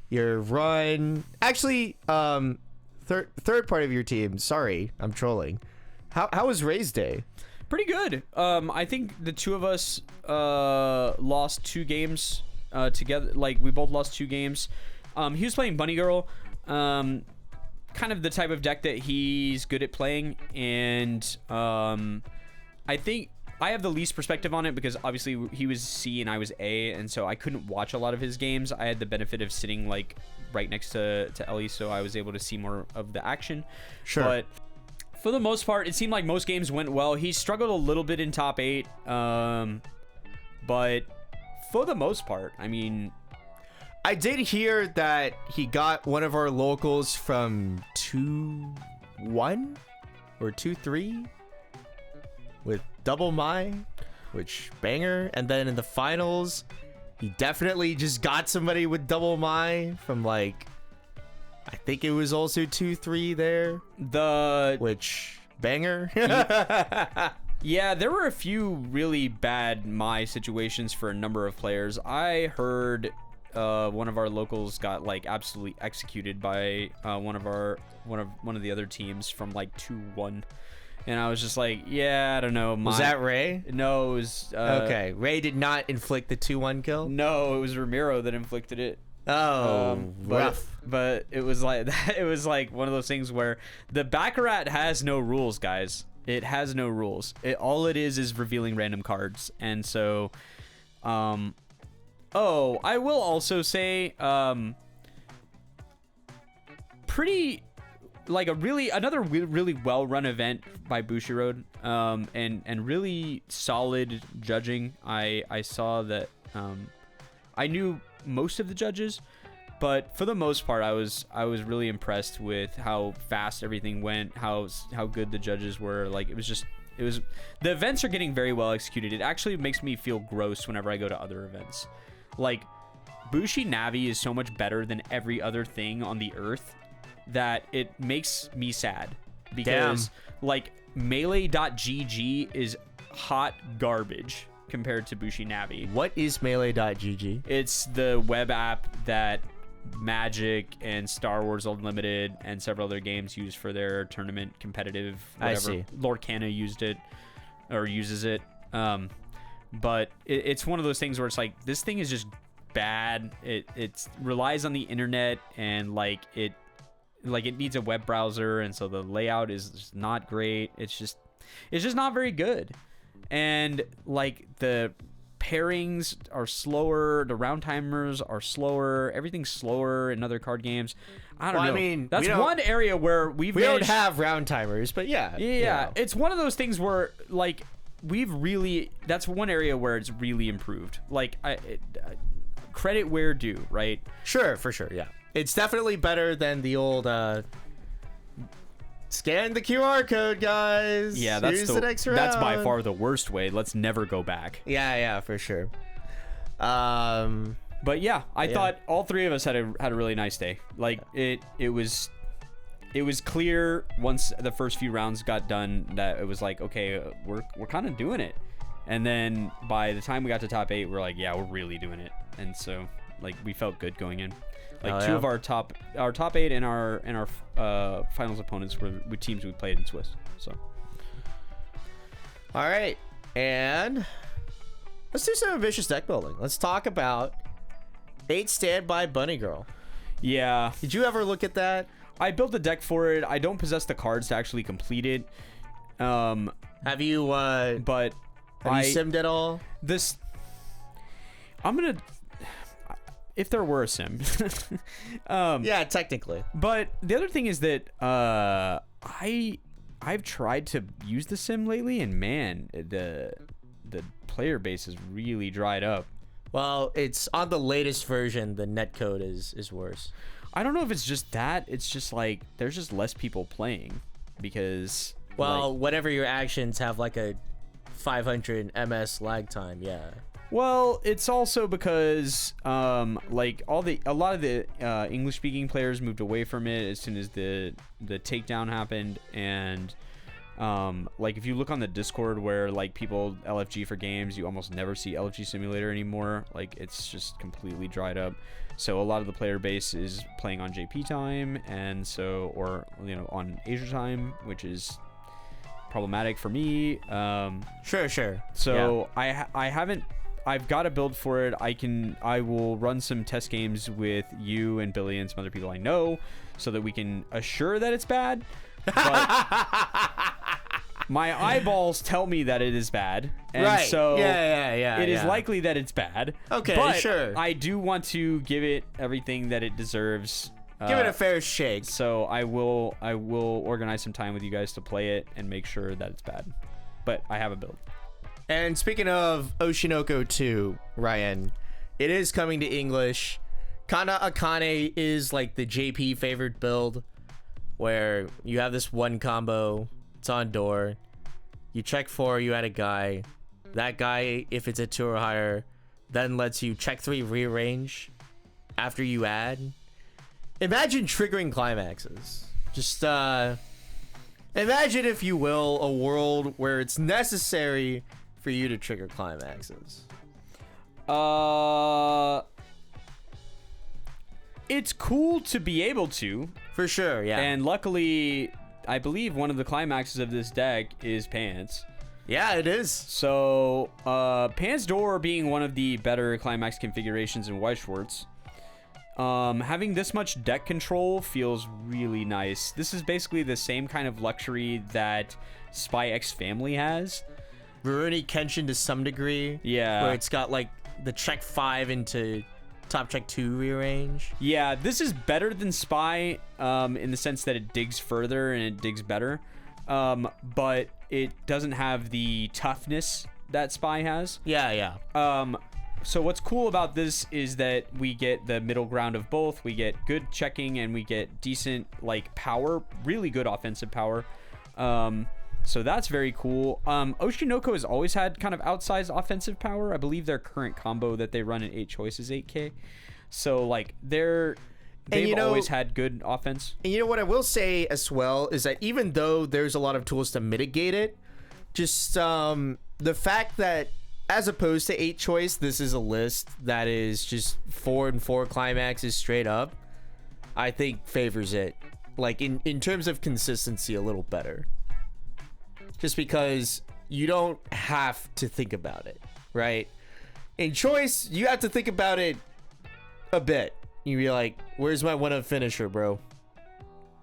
your run. Actually, third part of your team. Sorry, I'm trolling. How was Ray's day? Pretty good. I think the two of us lost 2 games together. Like, we both lost 2 games. He was playing Bunny Girl. Kind of the type of deck that he's good at playing, and I think I have the least perspective on it because obviously he was C and I was A, and so I couldn't watch a lot of his games. I had the benefit of sitting like right next to Ellie, so I was able to see more of the action. Sure. But for the most part, it seemed like most games went well. He struggled a little bit in top 8, but for the most part, I mean, I did hear that he got one of our locals from 2-1 or 2-3 with Double My, which banger. And then in the finals, he definitely just got somebody with Double My from like, I think it was also 2-3 there, which banger. Yeah, there were a few really bad My situations for a number of players. I heard one of our locals got like absolutely executed by one of the other teams from like 2-1, and I was just like, yeah, I don't know. Was that Ray? No, it was okay. Ray did not inflict the 2-1 kill. No, it was Ramiro that inflicted it. Rough. But it was like it was like one of those things where the Baccarat has no rules, guys. It has no rules. All it is revealing random cards, and so oh, I will also say, pretty, like another really well-run event by Bushiroad, and really solid judging. I saw that, I knew most of the judges, but for the most part, I was really impressed with how fast everything went, how good the judges were. Like, it was the events are getting very well executed. It actually makes me feel gross whenever I go to other events. Like, Bushi Navi is so much better than every other thing on the earth that it makes me sad. Because, like, Melee.gg is hot garbage compared to Bushi Navi. What is Melee.gg? It's the web app that Magic and Star Wars Unlimited and several other games use for their tournament competitive whatever. I see. Lord Canna used it, or uses it. But it's one of those things where it's like, this thing is just bad. It relies on the internet, and it needs a web browser, and so the layout is just not great. It's just it's just not very good. And like the pairings are slower, the round timers are slower, everything's slower in other card games. I don't know. I mean, that's one area where we don't have round timers, but yeah. Yeah, it's one of those things where like that's one area where it's really improved. Like credit where due, right? Sure, for sure, yeah. It's definitely better than the old scan the QR code, guys. Yeah, that's the next round. That's by far the worst way. Let's never go back. Yeah, for sure. But yeah, I thought all three of us had a really nice day. Like it was clear once the first few rounds got done that it was like, okay, we're kind of doing it. And then by the time we got to top 8, we're like, yeah, we're really doing it. And so like we felt good going in. Like two of our top 8 and our finals opponents were with teams we played in Swiss. So all right, and let's do some ambitious deck building. Let's talk about 8 Standby Bunny Girl. Yeah. Did you ever look at that? I built a deck for it. I don't possess the cards to actually complete it. Have you? But have you simmed at all? I'm gonna. If there were a sim. Yeah, technically. But the other thing is that I've tried to use the sim lately, and man, the player base has really dried up. Well, it's on the latest version. The netcode is worse. I don't know if it's just that. It's just like there's just less people playing because. Well, whatever your actions have like a 500 ms lag time. Yeah. Well, it's also because like a lot of the English speaking players moved away from it as soon as the takedown happened, and like if you look on the Discord where like people LFG for games, you almost never see LFG Simulator anymore. Like it's just completely dried up. So a lot of the player base is playing on JP time, and so or on Asia time, which is problematic for me. Sure. So yeah. I've got a build for it. I will run some test games with you and Billy and some other people I know so that we can assure that it's bad. But my eyeballs tell me that it is bad. And right. So yeah. It is likely that it's bad. Okay, but sure. I do want to give it everything that it deserves. Give it a fair shake. So I will organize some time with you guys to play it and make sure that it's bad. But I have a build. And speaking of Oshinoko 2, Ryan, it is coming to English. Kana Akane is like the JP favored build where you have this one combo, it's on door, you check 4, you add a guy. That guy, if it's a 2 or higher, then lets you check 3 rearrange after you add. Imagine triggering climaxes. Just imagine, if you will, a world where it's necessary for you to trigger climaxes. It's cool to be able to. For sure, yeah. And luckily, I believe one of the climaxes of this deck is Pants. Yeah, it is. So, Pants Door being one of the better climax configurations in Weiss Schwarz. Having this much deck control feels really nice. This is basically the same kind of luxury that Spy X Family has. Rurouni Kenshin to some degree. Yeah. Where it's got like the check 5 into top check 2 rearrange. Yeah, this is better than Spy in the sense that it digs further and it digs better. But it doesn't have the toughness that Spy has. Yeah. So what's cool about this is that we get the middle ground of both. We get good checking and we get decent like power, really good offensive power. So that's very cool. Oshinoko has always had kind of outsized offensive power. I believe their current combo that they run in 8 choice is 8K. So like they've always had good offense. And you know what I will say as well is that even though there's a lot of tools to mitigate it, just the fact that as opposed to 8 choice, this is a list that is just 4 and 4 climaxes straight up, I think favors it. Like in terms of consistency, a little better. Just because you don't have to think about it, right? In choice, you have to think about it a bit. You'd be like, where's my 1-of finisher, bro?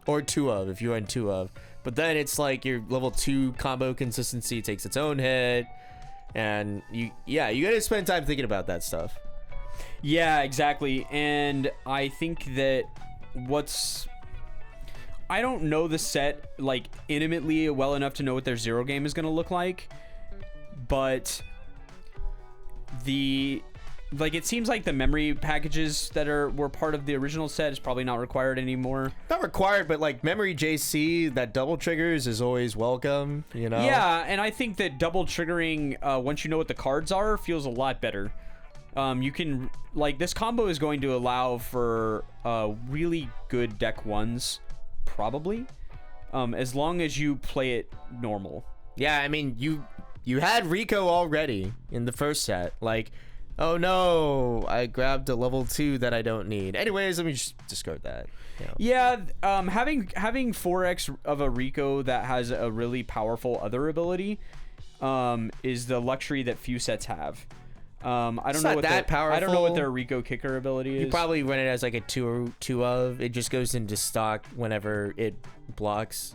Or 2-of, if you run 2-of. But then it's like your level 2 combo consistency takes its own hit, and you gotta spend time thinking about that stuff. Yeah, exactly. And I think that I don't know the set like intimately well enough to know what their zero game is going to look like, but it seems like the memory packages that were part of the original set is probably not required anymore. Not required, but like memory JC that double triggers is always welcome, you know? Yeah, and I think that double triggering once you know what the cards are feels a lot better. You can this combo is going to allow for really good deck ones, probably, as long as you play it normal. Yeah, I mean you had Rico already in the first set. Like, oh no, I grabbed a level 2 that I don't need. Anyways, let me just discard that. You know. Yeah, having 4x of a Rico that has a really powerful other ability is the luxury that few sets have. I don't know what their Rico kicker ability is. You probably run it as like a 2 of. It just goes into stock whenever it blocks.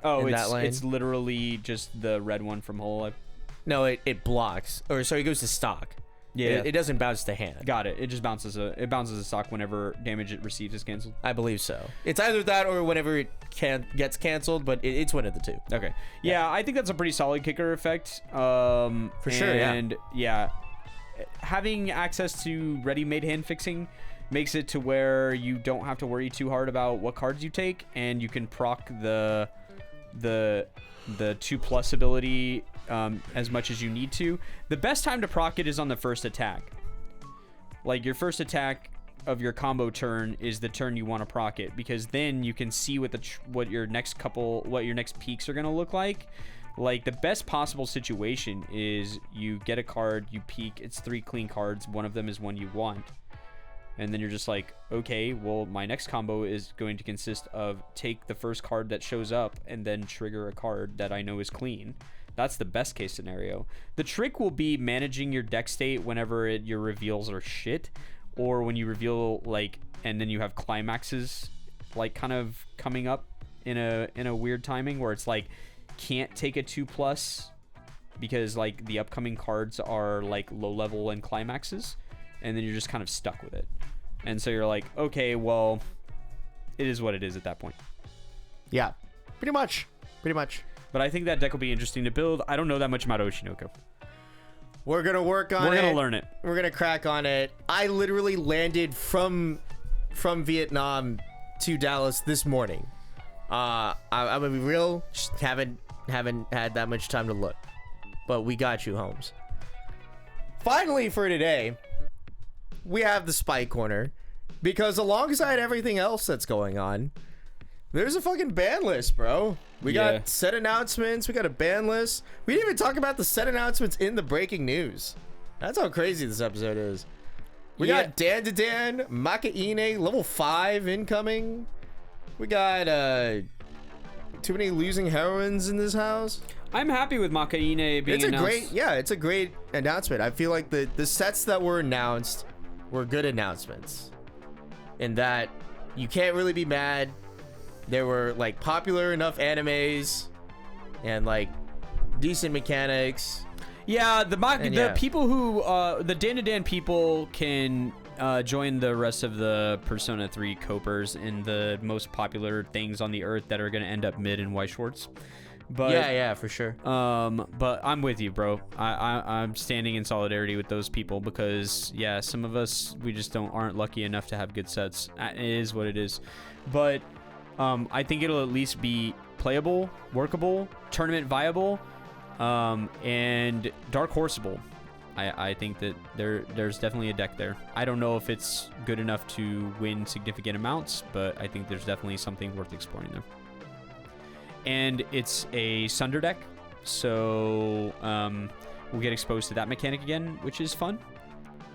Oh, it's literally just the red one from Hololive. No, it blocks. Or sorry, it goes to stock. Yeah, it doesn't bounce to hand. Got it. It just bounces a stock whenever damage it receives is canceled. I believe so. It's either that or whenever it gets canceled, but it's one of the two. Okay. Yeah, I think that's a pretty solid kicker effect. For sure. And yeah, having access to ready-made hand fixing makes it to where you don't have to worry too hard about what cards you take, and you can proc the 2+ ability as much as you need to. The best time to proc it is on the first attack. Like, your first attack of your combo turn is the turn you want to proc it, because then you can see what your next peaks are going to look like. Like, the best possible situation is you get a card, you peek, it's 3 clean cards, one of them is one you want. And then you're just like, okay, well, my next combo is going to consist of take the first card that shows up and then trigger a card that I know is clean. That's the best case scenario. The trick will be managing your deck state whenever your reveals are shit, or when you reveal, like, and then you have climaxes, like, kind of coming up in a weird timing where it's like, can't take a 2+ because, like, the upcoming cards are, like, low level and climaxes, and then you're just kind of stuck with it. And so you're like, okay, well, it is what it is at that point. Yeah, pretty much. But I think that deck will be interesting to build. I don't know that much about Oshinoko. We're going to work on it. We're going to learn it. We're going to crack on it. I literally landed from Vietnam to Dallas this morning. I'm going to be real. Just haven't had that much time to look. But we got you, Holmes. Finally, for today, we have the Spy Corner. Because alongside everything else that's going on, there's a fucking ban list, bro. We got set announcements. We got a ban list. We didn't even talk about the set announcements in the breaking news. That's how crazy this episode is. We got Dan to Dan, Makaine, level 5 incoming. We got too many losing heroines in this house. I'm happy with Makaine being announced. It's a great announcement. I feel like the sets that were announced were good announcements. In that you can't really be mad. There were, like, popular enough animes and, like, decent mechanics. Yeah, the people who the Dan people can join the rest of the Persona 3 copers in the most popular things on the earth that are going to end up mid in Weiss Schwarz. But yeah, for sure. But I'm with you, bro. I'm standing in solidarity with those people because some of us, we just aren't lucky enough to have good sets. It is what it is. But I think it'll at least be playable, workable, tournament viable, and dark horseable. I think that there's definitely a deck there. I don't know if it's good enough to win significant amounts, but I think there's definitely something worth exploring there. And it's a Sunder deck, so we'll get exposed to that mechanic again, which is fun.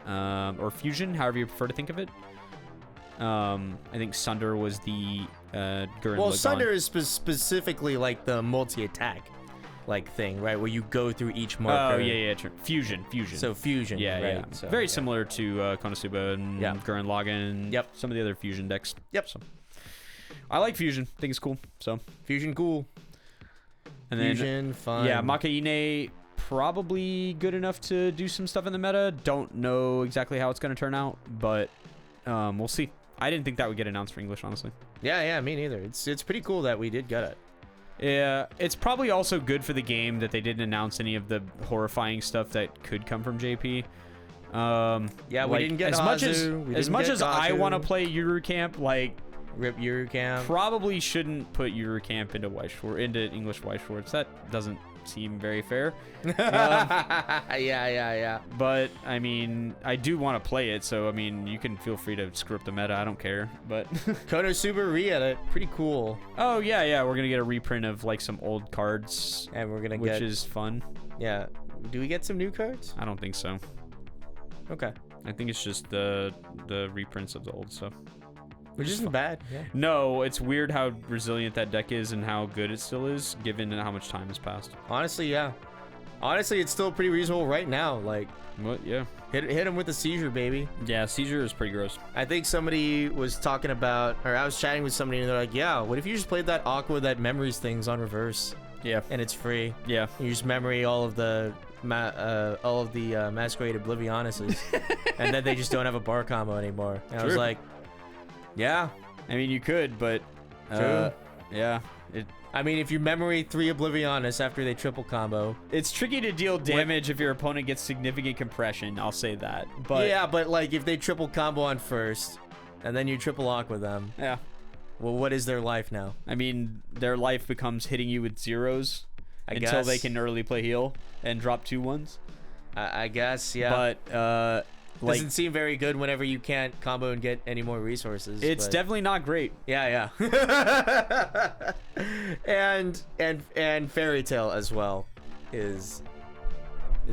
Or Fusion, however you prefer to think of it. I think Sunder was the Gurren Lagann. Sunder is specifically like the multi-attack like thing, right? Where you go through each marker. Oh, yeah, true. Fusion. So Fusion, yeah, right? Yeah. So, very similar to Konosuba and Gurren Lagann and some of the other Fusion decks. Yep. So, I like Fusion. I think it's cool. So Fusion cool. And Fusion, fun. Yeah, Makaine probably good enough to do some stuff in the meta. Don't know exactly how it's going to turn out, but we'll see. I didn't think that would get announced for English, honestly. Yeah, me neither. It's pretty cool that we did get it. Yeah, it's probably also good for the game that they didn't announce any of the horrifying stuff that could come from JP. Yeah, we didn't get as much as I want to play Eurocamp, like Rip Eurocamp. Probably shouldn't put Eurocamp into English Weiss Schwarz. That doesn't seem very fair. Yeah. But I mean, I do want to play it, so I mean, you can feel free to screw up the meta. I don't care. But Konosuba re-edit, pretty cool. Oh yeah, we're gonna get a reprint of like some old cards, and we're gonna which is fun. Yeah, do we get some new cards? I don't think so. Okay, I think it's just the reprints of the old stuff. Which isn't bad. Yeah. No, it's weird how resilient that deck is and how good it still is, given how much time has passed. Honestly, yeah. Honestly, it's still pretty reasonable right now. Like, what? Yeah. Hit him with a seizure, baby. Yeah, seizure is pretty gross. I think somebody was talking about, or I was chatting with somebody, and they're like, "Yeah, what if you just played that Aqua that memories things on reverse? Yeah. And it's free. Yeah. You just memory all of the Masquerade Oblivionuses, and then they just don't have a bar combo anymore." And I was like, yeah. I mean, you could, but True. Yeah. I mean, if you memory 3 Oblivionus after they triple combo, it's tricky to deal damage if your opponent gets significant compression. I'll say that. But yeah, but like if they triple combo on first, and then you triple with them. Yeah. Well, what is their life now? I mean, their life becomes hitting you with zeros until guess. they can early play heal and drop 2 1s. I guess, yeah. But doesn't seem very good whenever you can't combo and get any more resources. It's definitely not great. Yeah. and Fairy Tail as well is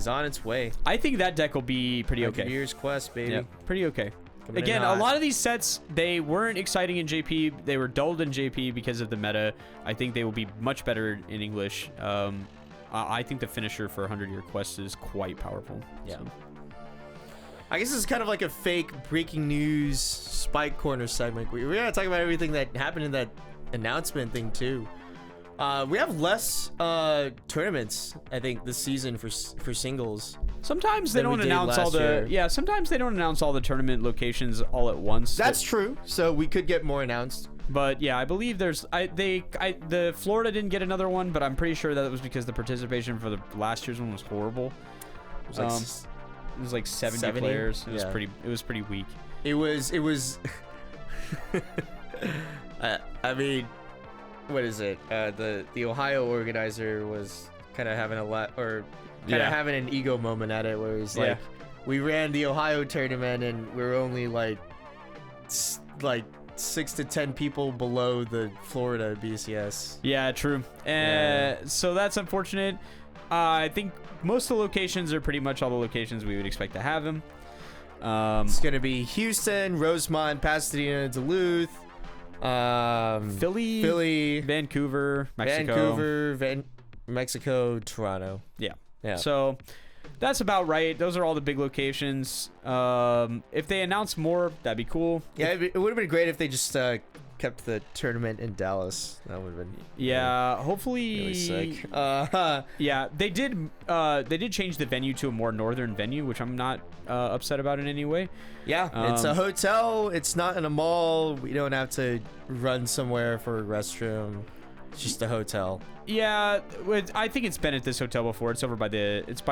on its way. I think that deck will be pretty okay. Year's Quest, baby. Yep, pretty okay. Coming Again, a lot of these sets, they weren't exciting in JP. They were dulled in JP because of the meta. I think they will be much better in English. I think the finisher for 100-year quest is quite powerful. Yeah. So. I guess it's kind of like a fake breaking news Spike Corner segment. We're going to talk about everything that happened in that announcement thing, too. We have less tournaments, I think, this season for singles. Sometimes they don't announce all the sometimes they don't announce all the tournament locations all at once. That's true. So we could get more announced. But yeah, I believe there's the Florida didn't get another one, but I'm pretty sure that it was because the participation for the last year's one was horrible. It was like 70 players. It was pretty weak. It was I mean, what is it? The Ohio organizer was kind of having having an ego moment at it, where he's like, we ran the Ohio tournament and we're only like 6 to 10 people below the Florida BCS. Yeah, true. So that's unfortunate. I think most of the locations are pretty much all the locations we would expect to have him. It's gonna be Houston, Rosemont, Pasadena, Duluth, Philly, Vancouver, Mexico. Mexico, Toronto. Yeah. So that's about right. Those are all the big locations. If they announce more, that'd be cool. Yeah, it would have been great if they just kept the tournament in Dallas. That would have been hopefully really sick. Yeah, they did change the venue to a more northern venue, which I'm not upset about in any way. Yeah, it's a hotel. It's not in a mall. We don't have to run somewhere for a restroom. It's just a hotel. Yeah, I think it's been at this hotel before. It's by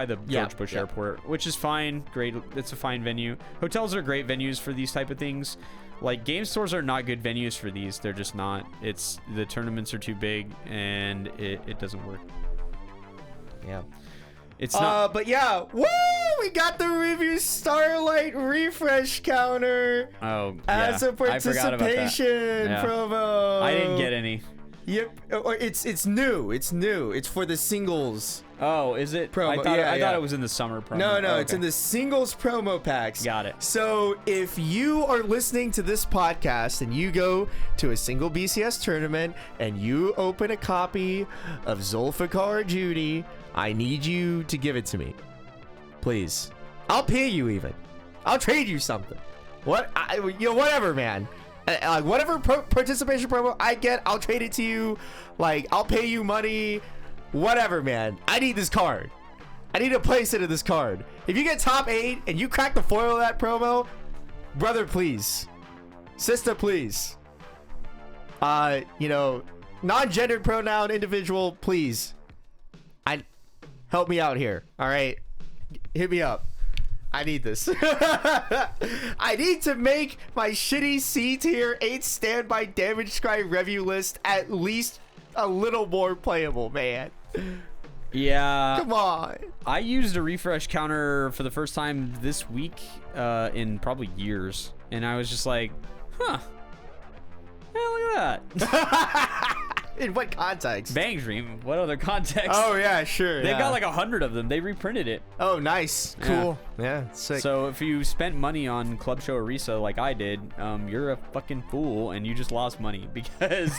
the George Bush Airport, which is fine. Great. It's a fine venue. Hotels are great venues for these type of things. Like, game stores are not good venues for these. They're just not. The tournaments are too big and it doesn't work. Yeah. It's not. But yeah, woo! We got the Review Starlight refresh counter. Oh, yeah. As a participation promo. I didn't get any. Yep. It's new. It's for the singles. Oh, is it? Promo. I thought it was in the summer promo. No, okay. It's in the singles promo packs. Got it. So if you are listening to this podcast and you go to a single BCS tournament and you open a copy of Zulfikar Judy, I need you to give it to me. Please. I'll pay you even. I'll trade you something. Whatever, man. Whatever participation promo I get, I'll trade it to you. Like, I'll pay you money. whatever, man. I need this card. I need to place it in this card. If you get top 8 and you crack the foil of that promo, brother, please. Sister, please. You know, non-gendered pronoun individual, please. Help me out here. All right. Hit me up. I need this. I need to make my shitty C tier 8 standby damage scribe review list at least a little more playable, man. Yeah. Come on. I used a refresh counter for the first time this week in probably years. And I was just like, huh. Yeah, look at that. In what context? Bang Dream. What other context? Oh, yeah, sure. They've got like 100 of them. They reprinted it. Oh, nice. Cool. Yeah, sick. So if you spent money on Club Show Orisa like I did, you're a fucking fool and you just lost money because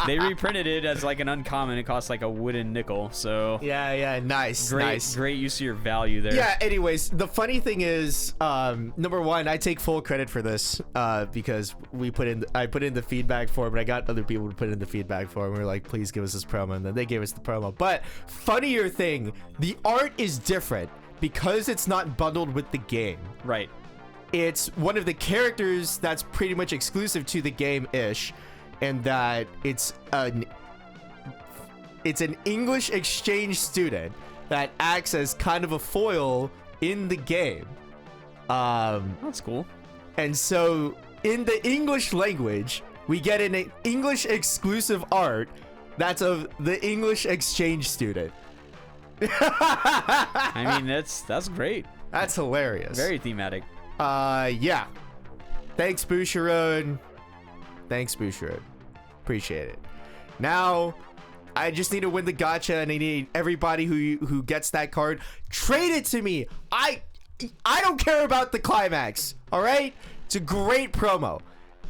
they reprinted it as like an uncommon. It costs like a wooden nickel. So yeah, nice. Great use of your value there. Yeah, anyways, the funny thing is, number one, I take full credit for this because I put in the feedback form and I got other people to put in the feedback form. We were like, please give us this promo, and then they gave us the promo. But funnier thing, the art is different because it's not bundled with the game. Right. It's one of the characters that's pretty much exclusive to the game-ish, and that it's an English exchange student that acts as kind of a foil in the game. That's cool. And so in the English language, we get an English exclusive art that's of the English exchange student. I mean, that's great. That's hilarious. Very thematic. Yeah. Thanks, Bushiroad. Appreciate it. Now, I just need to win the gacha, and I need everybody who gets that card, trade it to me. I don't care about the climax. All right? It's a great promo.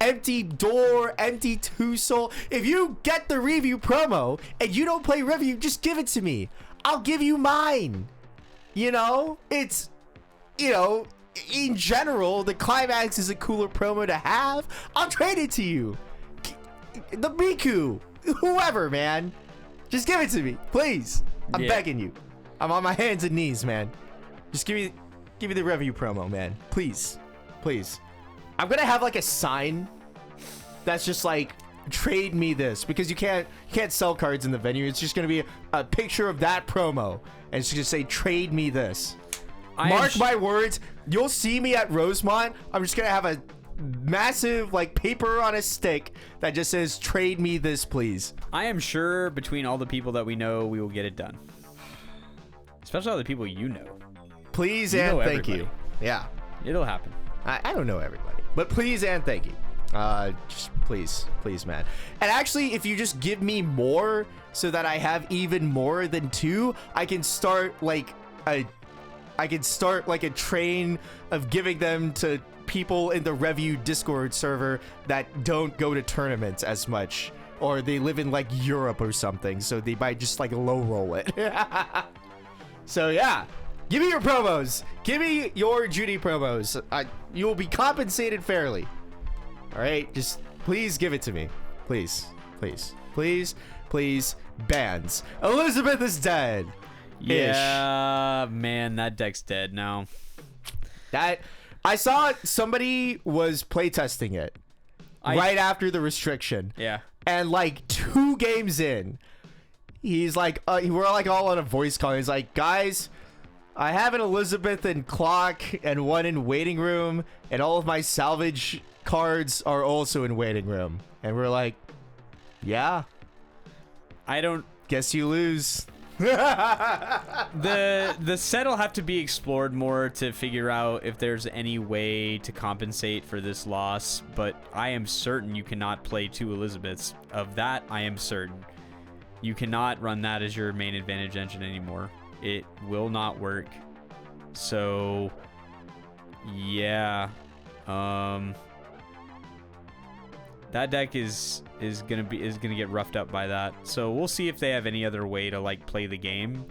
Empty door, empty two soul. If you get the review promo and you don't play review, just give it to me. I'll give you mine. You know, it's, you know, in general, the climax is a cooler promo to have. I'll trade it to you. The Miku, whoever, man. Just give it to me, please. I'm begging you. I'm on my hands and knees, man. Just give me the review promo, man. Please. I'm gonna have like a sign that's just like, trade me this, because you can't sell cards in the venue. It's just gonna be a picture of that promo, and it's gonna say, trade me this. Mark my words, you'll see me at Rosemont. I'm just gonna have a massive like paper on a stick that just says, trade me this, please. I am sure between all the people that we know, we will get it done. Especially all the people you know. Please and thank you. Yeah. It'll happen. I don't know everybody, but please and thank you. Just please, man. And actually, if you just give me more so that I have even more than 2, I can start like a train of giving them to people in the Review Discord server that don't go to tournaments as much, or they live in like Europe or something, so they might just like low roll it. So yeah. Give me your promos. Give me your Judy promos. You will be compensated fairly. All right? Just please give it to me. Please. Bans. Elizabeth is dead. Yeah, man, that deck's dead now. I saw somebody was playtesting it right after the restriction. Yeah. And like 2 games in, he's like, we're like all on a voice call. He's like, guys, I have an Elizabeth in clock and one in waiting room, and all of my salvage cards are also in waiting room. And we're like, yeah. I don't guess you lose. The set will have to be explored more to figure out if there's any way to compensate for this loss, but I am certain you cannot play 2 Elizabeths. Of that, I am certain. You cannot run that as your main advantage engine anymore. It will not work. So yeah, that deck is gonna get roughed up by that. So we'll see if they have any other way to like play the game.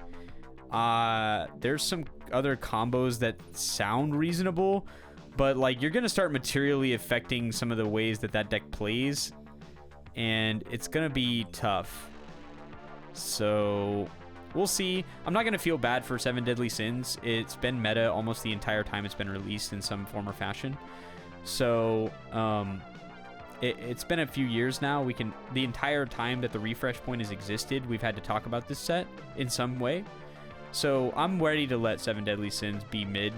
There's some other combos that sound reasonable, but like you're gonna start materially affecting some of the ways that deck plays, and it's gonna be tough. So we'll see. I'm not going to feel bad for 7 Deadly Sins. It's been meta almost the entire time it's been released in some form or fashion. So it's been a few years now. The entire time that the refresh point has existed, we've had to talk about this set in some way. So I'm ready to let 7 Deadly Sins be mid.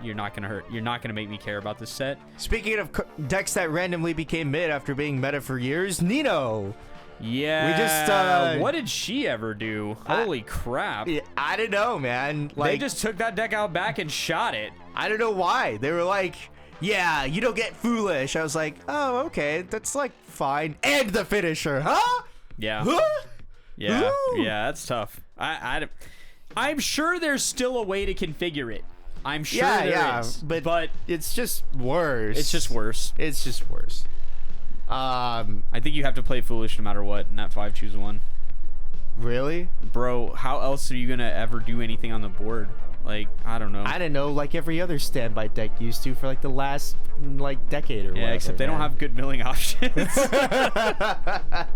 You're not gonna make me care about this set. Speaking of decks that randomly became mid after being meta for years, Nino. Yeah. We just what did she ever do? Holy crap. I don't know, man. Like, they just took that deck out back and shot it. I don't know why. They were like, yeah, you don't get foolish. I was like, oh, okay, that's like fine. And the finisher, huh? Yeah. Huh? Yeah. Ooh. Yeah, that's tough. I'm sure there's still a way to configure it. I'm sure there is. But it's just worse. it's just worse. It's just worse. I think you have to play foolish no matter what in that 5 choose 1. Really? Bro, how else are you gonna ever do anything on the board? Like, I don't know. I don't know, like every other standby deck used to for like the last like decade or whatever. Yeah, except they don't have good milling options.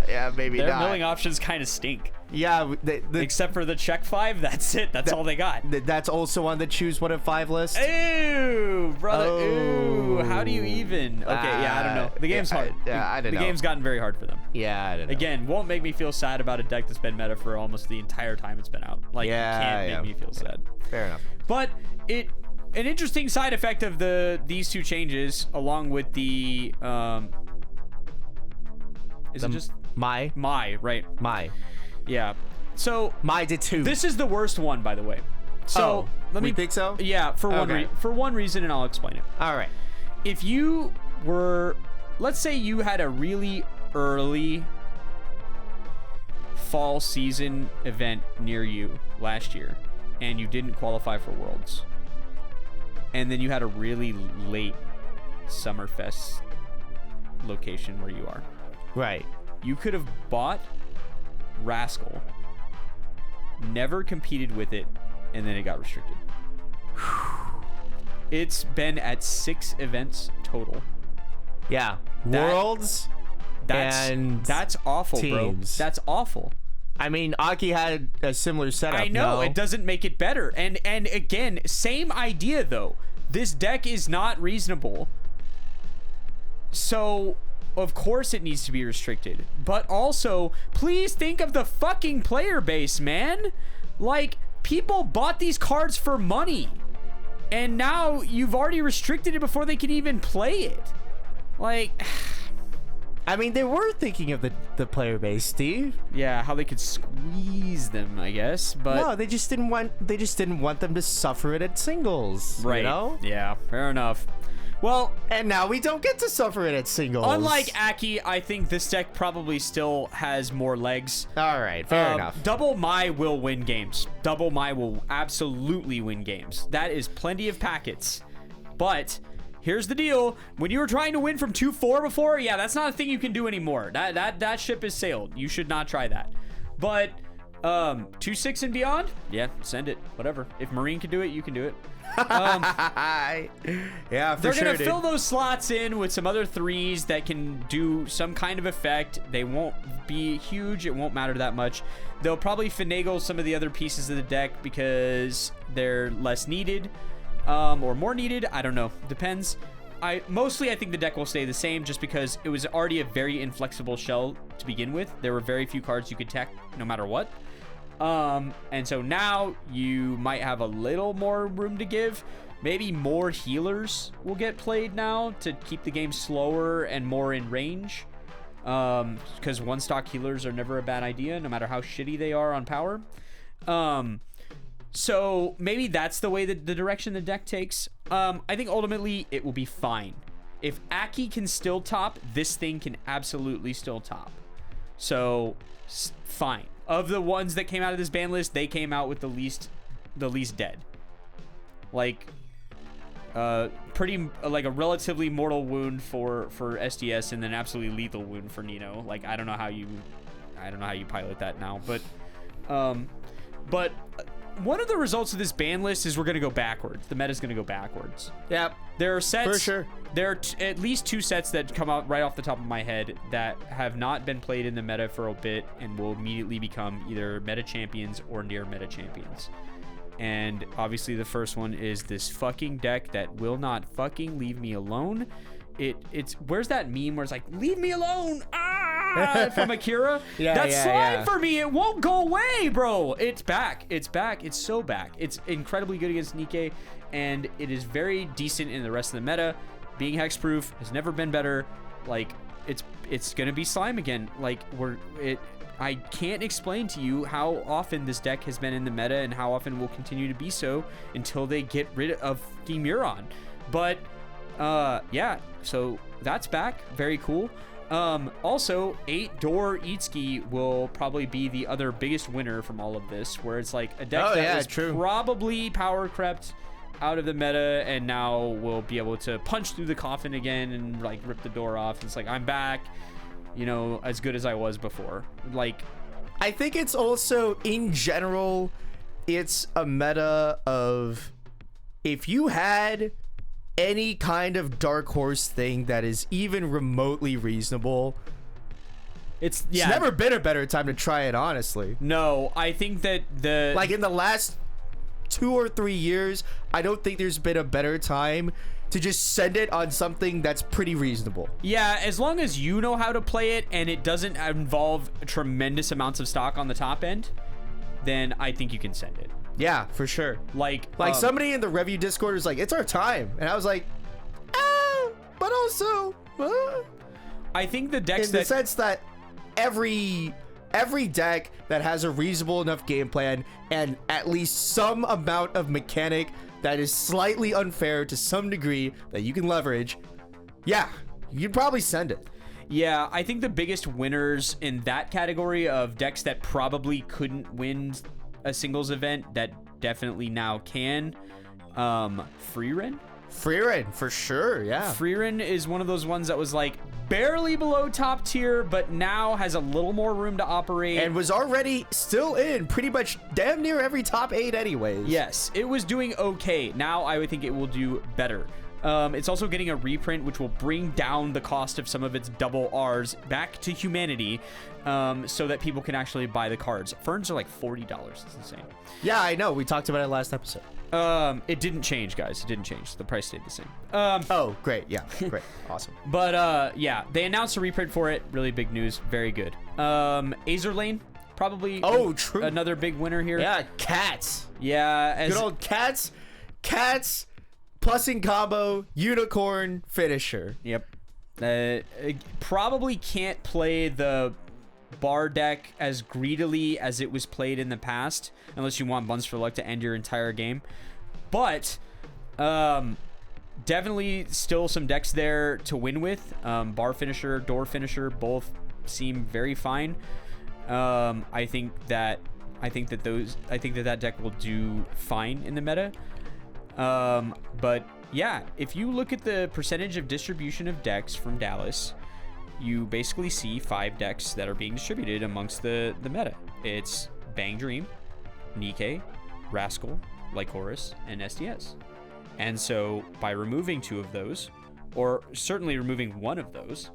Yeah, maybe Their not. milling options kind of stink. Yeah, Except for the check 5, that's it. That's all they got. That's also on the choose 1 of 5 list. Ew, brother. Oh. Ooh, how do you even? Okay, yeah, I don't know. The game's hard. I don't know. The game's gotten very hard for them. Yeah, I don't know. Again, won't make me feel sad about a deck that's been meta for almost the entire time it's been out. Like, Yeah, it can't make me feel sad. Fair enough. But an interesting side effect of these 2 changes, along with the is it just My, right? Yeah. So My did too. this is the worst one, by the way. So let me we think so? Yeah, for Okay. one reason, and I'll explain it. All right. If you were, let's say you had a really early fall season event near you last year, and you didn't qualify for Worlds, and then you had a really late Summerfest location where you are, Right. you could have bought Rascal, never competed with it, and then it got restricted. It's been at 6 events total. Yeah. That- Worlds. And that's awful, teams. bro. That's awful. I mean, Aki had a similar setup. I know, no? it doesn't make it better. And again, same idea though. This deck is not reasonable. So, of course it needs to be restricted. But also, please think of the fucking player base, man. Like, people bought these cards for money. And now you've already restricted it before they can even play it. Like, I mean, they were thinking of the player base, Steve. yeah, how they could squeeze them, I guess. But No, they just didn't want them to suffer it at singles. right. You know? Yeah, fair enough. Well, And now we don't get to suffer it at singles. unlike Aki, I think this deck probably still has more legs. All right, fair enough. Double My will win games. Double My will absolutely win games. That is plenty of packets. But here's the deal. When you were trying to win from 2-4 before, yeah, that's not a thing you can do anymore. That ship is sailed. You should not try that. But 2-6 and beyond, yeah, send it. Whatever. If Marine can do it, you can do it. Yeah, for They're sure, gonna dude. fill those slots in with some other 3s that can do some kind of effect. They won't be huge. It won't matter that much. They'll probably finagle some of the other pieces of the deck because they're less needed, or more needed. I don't know. Depends. I think the deck will stay the same just because it was already a very inflexible shell to begin with. There were very few cards you could tech no matter what. And so now you might have a little more room to give. Maybe more healers will get played now to keep the game slower and more in range. Because 1-stock healers are never a bad idea, no matter how shitty they are on power. So maybe that's the way that the direction the deck takes. I think ultimately it will be fine. If Aki can still top, this thing can absolutely still top. So fine. Of the ones that came out of this ban list, they came out with the least dead. Like, pretty like a relatively mortal wound for SDS, and then absolutely lethal wound for Nino. Like, I don't know how you pilot that now, but one of the results of this ban list is we're going to go backwards. The meta's going to go backwards. Yep. There are sets. For sure. There are at least 2 sets that come out right off the top of my head that have not been played in the meta for a bit and will immediately become either meta champions or near meta champions. And obviously the first one is this fucking deck that will not fucking leave me alone. It's where's that meme where it's like, leave me alone, from Akira? That's slime for me. It won't go away, bro. It's back. It's back. It's so back. It's incredibly good against Nikke, and it is very decent in the rest of the meta. Being hexproof has never been better. Like, it's gonna be slime again. Like, I can't explain to you how often this deck has been in the meta and how often will continue to be so until they get rid of fucking Muron. But yeah, so that's back. Very cool. Also, 8-door Itsuki will probably be the other biggest winner from all of this, where it's like a deck that was probably power crept out of the meta and now will be able to punch through the coffin again and like rip the door off. It's like, I'm back, you know, as good as I was before. Like, I think it's also, in general, it's a meta of, if you had any kind of dark horse thing that is even remotely reasonable, it's never been a better time to try it, honestly. No, I think that like in the last 2 or 3 years, I don't think there's been a better time to just send it on something that's pretty reasonable. Yeah, as long as you know how to play it and it doesn't involve tremendous amounts of stock on the top end, then I think you can send it. Yeah, for sure. Like somebody in the review Discord was like, it's our time. And I was like, but also, I think the decks in the sense that every deck that has a reasonable enough game plan and at least some amount of mechanic that is slightly unfair to some degree that you can leverage, yeah, you'd probably send it. Yeah, I think the biggest winners in that category of decks that probably couldn't win a singles event that definitely now can, Freerin for sure. Yeah, Freerin is one of those ones that was like barely below top tier, but now has a little more room to operate and was already still in pretty much damn near every top 8 anyways. Yes, it was doing okay. Now I would think it will do better. It's also getting a reprint, which will bring down the cost of some of its double R's back to humanity, so that people can actually buy the cards. Ferns are like $40. It's insane. Yeah, I know. We talked about it last episode. It didn't change, guys. It didn't change. The price stayed the same. Oh, great. Yeah, great. Awesome. But yeah, they announced a reprint for it. Really big news. Very good. Azer Lane, probably true. Another big winner here. Yeah, cats. Yeah. Good old cats. Plus in combo, unicorn, finisher. Yep. Probably can't play the bar deck as greedily as it was played in the past, unless you want Buns for Luck to end your entire game. But definitely still some decks there to win with. Bar finisher, door finisher, both seem very fine. I think that deck will do fine in the meta. But yeah, if you look at the percentage of distribution of decks from Dallas, you basically see 5 decks that are being distributed amongst the meta. It's Bang Dream, Nikke, Rascal, Lycoris, and SDS. And so by removing 2 of those, or certainly removing 1 of those,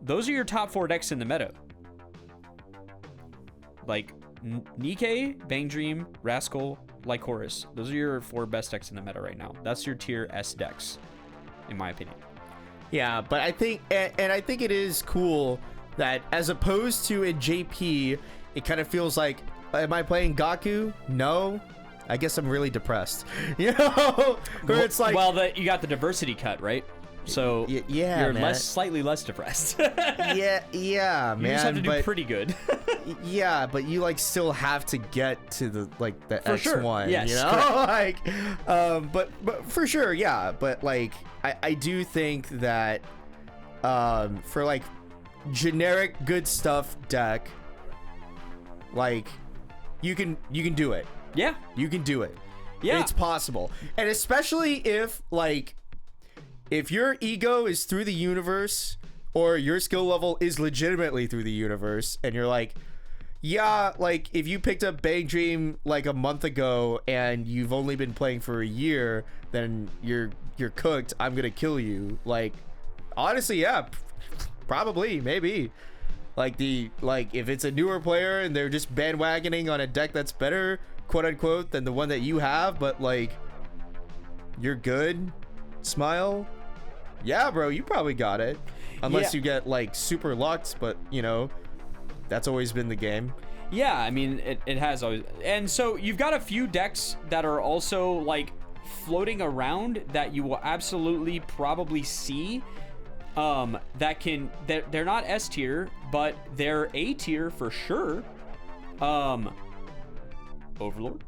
those are your top 4 decks in the meta. Like Nikke, Bang Dream, Rascal, Lycoris. Those are your 4 best decks in the meta right now. That's your tier S decks, in my opinion. Yeah, but I think, and I think it is cool that as opposed to in JP, it kind of feels like, am I playing Gaku? No. I guess I'm really depressed. You know? Where it's like, well, you got the diversity cut, right? So yeah, you're man. Slightly less depressed. yeah, man. You just have to do pretty good. Yeah, but you like still have to get to the for X1. Sure. Yes, you know, like, but for sure, yeah. But like, I do think that, for like generic good stuff deck, like, you can do it. Yeah, you can do it. Yeah, it's possible, and especially if your ego is through the universe or your skill level is legitimately through the universe and you're like, yeah, like if you picked up Bang Dream like a month ago and you've only been playing for a year, then you're cooked. I'm gonna kill you. Like, honestly, yeah, probably, maybe. Like if it's a newer player and they're just bandwagoning on a deck that's better, quote unquote, than the one that you have, but like you're good, Smile. Yeah, bro, you probably got it. Unless you get like super lucked, but you know, that's always been the game. Yeah, I mean, it has always. And so you've got a few decks that are also like floating around that you will absolutely probably see. They're not S tier, but they're A tier for sure. Overlord.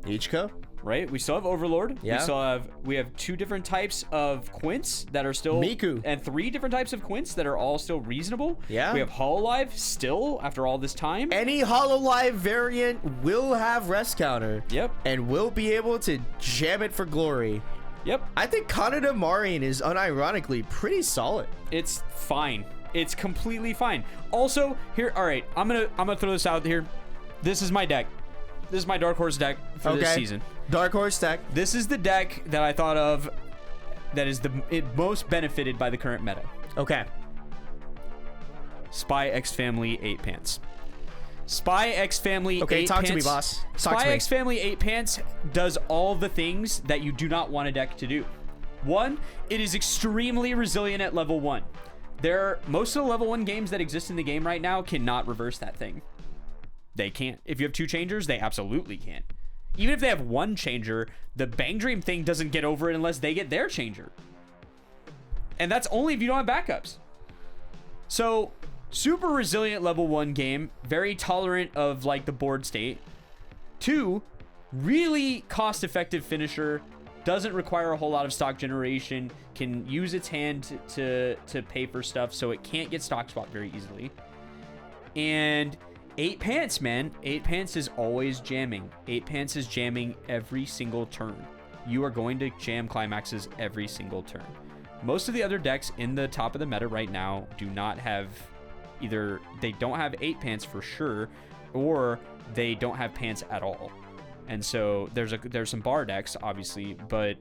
Ichiko? Right, we still have Overlord. Yeah. We have 2 different types of Quints that are still Miku, and 3 different types of Quints that are all still reasonable. Yeah. We have Hololive still after all this time. Any Hololive variant will have rest counter. Yep. And will be able to jam it for glory. Yep. I think Kaneda Marin is unironically pretty solid. It's fine. It's completely fine. Also, here, all right, I'm gonna throw this out here. This is my deck. This is my Dark Horse deck for this season. Dark Horse deck. This is the deck that I thought of that is most benefited by the current meta. Okay. Spy X Family 8 Pants. Spy X Family 8 Pants. Okay, talk to me, boss. Spy X Family 8 Pants does all the things that you do not want a deck to do. 1, it is extremely resilient at level 1. Most of the level 1 games that exist in the game right now cannot reverse that thing. They can't. If you have 2 changers, they absolutely can't. Even if they have 1 changer, the Bang Dream thing doesn't get over it unless they get their changer. And that's only if you don't have backups. So, super resilient level 1 game, very tolerant of like the board state. 2, really cost-effective finisher, doesn't require a whole lot of stock generation, can use its hand to pay for stuff, so it can't get stock swapped very easily. And 8 Pants, man. 8 Pants is always jamming. 8 Pants is jamming every single turn. You are going to jam climaxes every single turn. Most of the other decks in the top of the meta right now do not have either, they don't have 8 Pants for sure, or they don't have Pants at all. And so there's some bar decks, obviously, but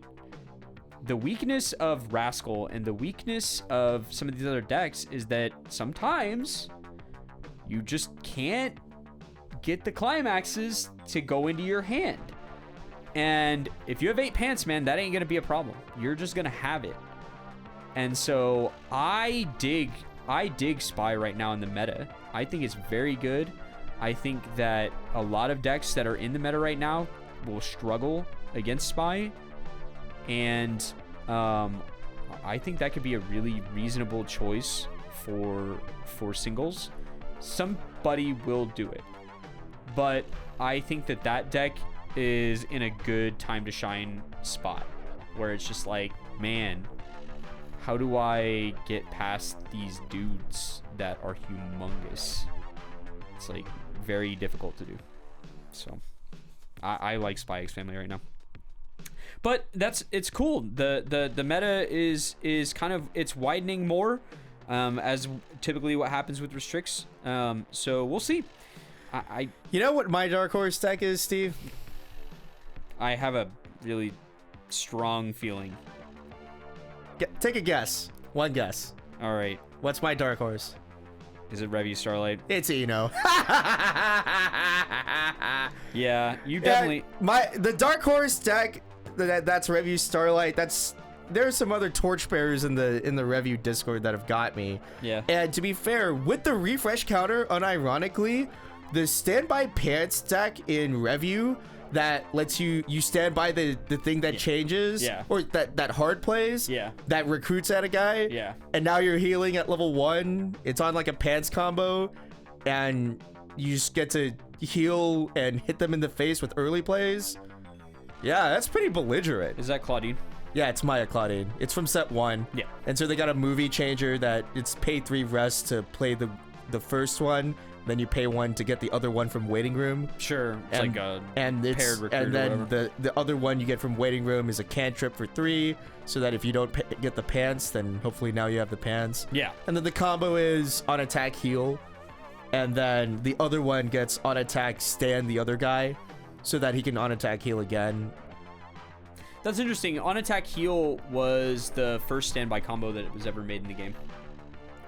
the weakness of Rascal and the weakness of some of these other decks is that sometimes you just can't get the climaxes to go into your hand. And if you have 8 Pants, man, that ain't going to be a problem. You're just going to have it. And so I dig Spy right now in the meta. I think it's very good. I think that a lot of decks that are in the meta right now will struggle against Spy. And I think that could be a really reasonable choice for singles. Somebody will do it, but I think that deck is in a good time to shine spot where it's just like, man, how do I get past these dudes that are humongous? It's like very difficult to do. So I like Spy X Family right now, but it's cool. The meta is kind of, it's widening more. As typically what happens with restricts. So we'll see. You know what my Dark Horse deck is, Steve? I have a really strong feeling. Take a guess. One guess. All right. What's my Dark Horse? Is it Revue Starlight? It's Eno. Yeah, you definitely. The Dark Horse deck. That's Revue Starlight. There's some other torchbearers in the Revue Discord that have got me. Yeah. And to be fair, with the refresh counter, unironically, the standby pants deck in Revue that lets you stand by the thing that changes, or that hard plays, that recruits at a guy, and now you're healing at level 1. It's on like a pants combo, and you just get to heal and hit them in the face with early plays. Yeah, that's pretty belligerent. Is that Claudine? Yeah, it's Maya Claudine. It's from set 1. Yeah. And so they got a movie changer that it's pay 3 rest to play the first one, then you pay 1 to get the other one from waiting room. Sure. It's like a paired recruit. And then the other one you get from waiting room is a cantrip for 3, so that if you don't get the pants, then hopefully now you have the pants. Yeah. And then the combo is on attack heal. and then the other one gets on attack stand the other guy so that he can on attack heal again. That's interesting. On attack heal was the first standby combo that was ever made in the game.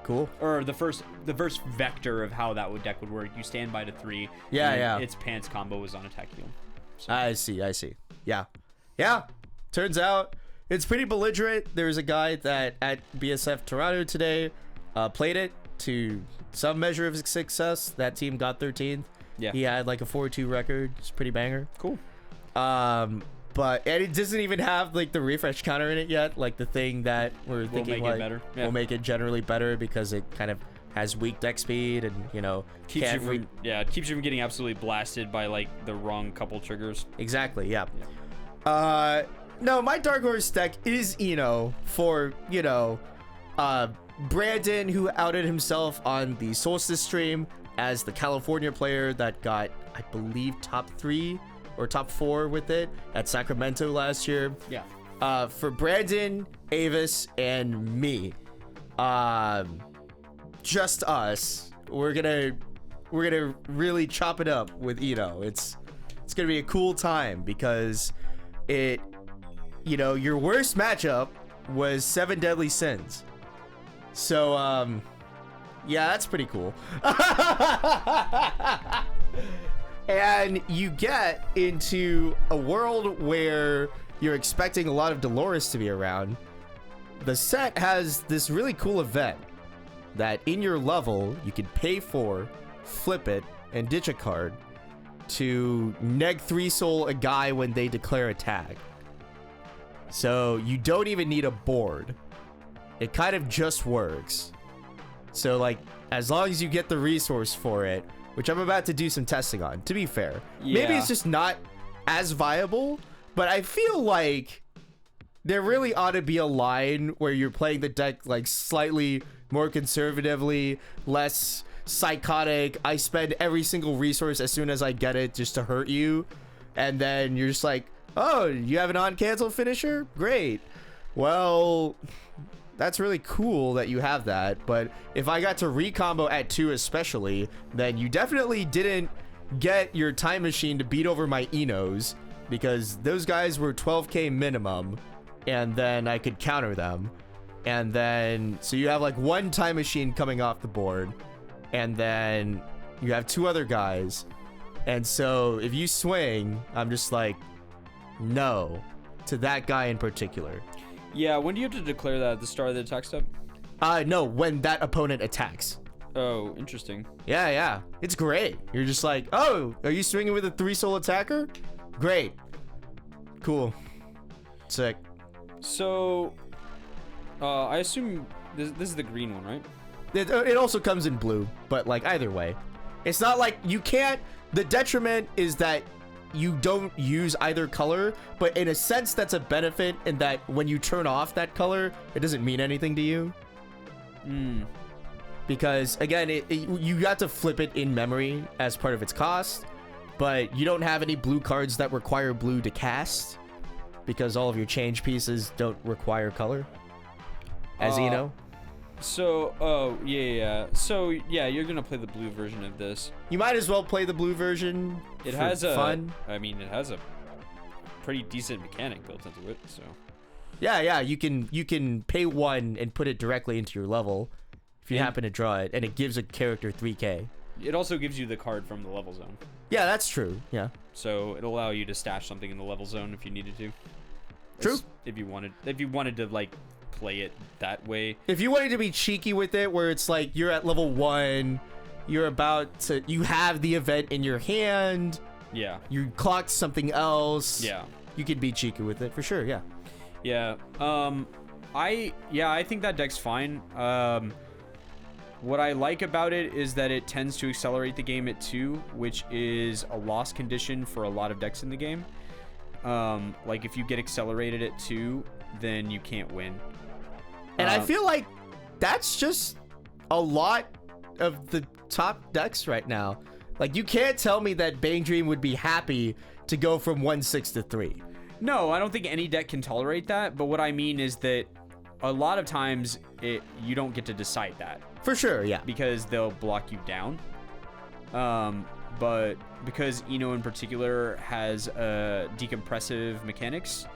Cool. Or the first vector of how that deck would work. You stand by to 3. Yeah, and yeah. Its pants combo was on attack heal. So. I see. Yeah. Turns out it's pretty belligerent. There's a guy that at BSF Toronto today played it to some measure of success. That team got 13th. Yeah. He had like a 4-2 record. It's pretty banger. Cool. But and it doesn't even have like the refresh counter in it yet. Like the thing that we're thinking make it better. Yeah. will make it generally better because it kind of has weak deck speed and keeps you from getting absolutely blasted by like the wrong couple triggers. Exactly. Yeah. No, my Dark Horse deck is for Brandon, who outed himself on the Solstice stream as the California player that got, I believe, top 3 or top 4 with it at Sacramento last year. Yeah. For Brandon, Avis, and me, just us, we're gonna really chop it up with Eno. It's gonna be a cool time because your worst matchup was 7 Deadly Sins. So yeah, that's pretty cool. And you get into a world where you're expecting a lot of Dolores to be around. The set has this really cool event that in your level you can pay for, flip it, and ditch a card to neg 3 soul a guy when they declare a tag. So you don't even need a board. It kind of just works. So like, as long as you get the resource for it, which I'm about to do some testing on, to be fair. Yeah. Maybe it's just not as viable, but I feel like there really ought to be a line where you're playing the deck like slightly more conservatively, less psychotic. I spend every single resource as soon as I get it just to hurt you. And then you're just like, oh, you have an on-cancel finisher? Great. Well, that's really cool that you have that, but if I got to recombo at 2 especially, then you definitely didn't get your time machine to beat over my Enos, because those guys were 12k minimum, and then I could counter them. And then, so you have like 1 time machine coming off the board, and then you have 2 other guys. And so if you swing, I'm just like, no, to that guy in particular. Yeah, when do you have to declare that at the start of the attack step? No, when that opponent attacks. Oh, interesting. Yeah. It's great. You're just like, oh, are you swinging with a 3 soul attacker? Great. Cool. Sick. So, I assume this is the green one, right? It also comes in blue, but like either way. It's not like you can't, the detriment is that you don't use either color, but in a sense that's a benefit in that when you turn off that color, it doesn't mean anything to you. Because again, you got to flip it in memory as part of its cost, but you don't have any blue cards that require blue to cast because all of your change pieces don't require color, as you know. So, yeah. So, yeah, you're gonna play the blue version of this. You might as well play the blue version. It for has fun. it has a pretty decent mechanic built into it. So. Yeah. You can pay 1 and put it directly into your level if you happen to draw it, and it gives a character 3k. It also gives you the card from the level zone. Yeah, that's true. Yeah. So it'll allow you to stash something in the level zone if you needed to. True. If you wanted to like play it that way. If you wanted to be cheeky with it, where it's like you're at level 1, you have the event in your hand. Yeah. You clocked something else. Yeah. You could be cheeky with it for sure. Yeah. Yeah. I think that deck's fine. What I like about it is that it tends to accelerate the game at 2, which is a loss condition for a lot of decks in the game. Like if you get accelerated at 2, then you can't win. And I feel like that's just a lot of the top decks right now. Like you can't tell me that Bang Dream would be happy to go from 1/6 to 3. No, I don't think any deck can tolerate that. But what I mean is that a lot of times you don't get to decide that. For sure, yeah. Because they'll block you down. But because Eno in particular has decompressive mechanics,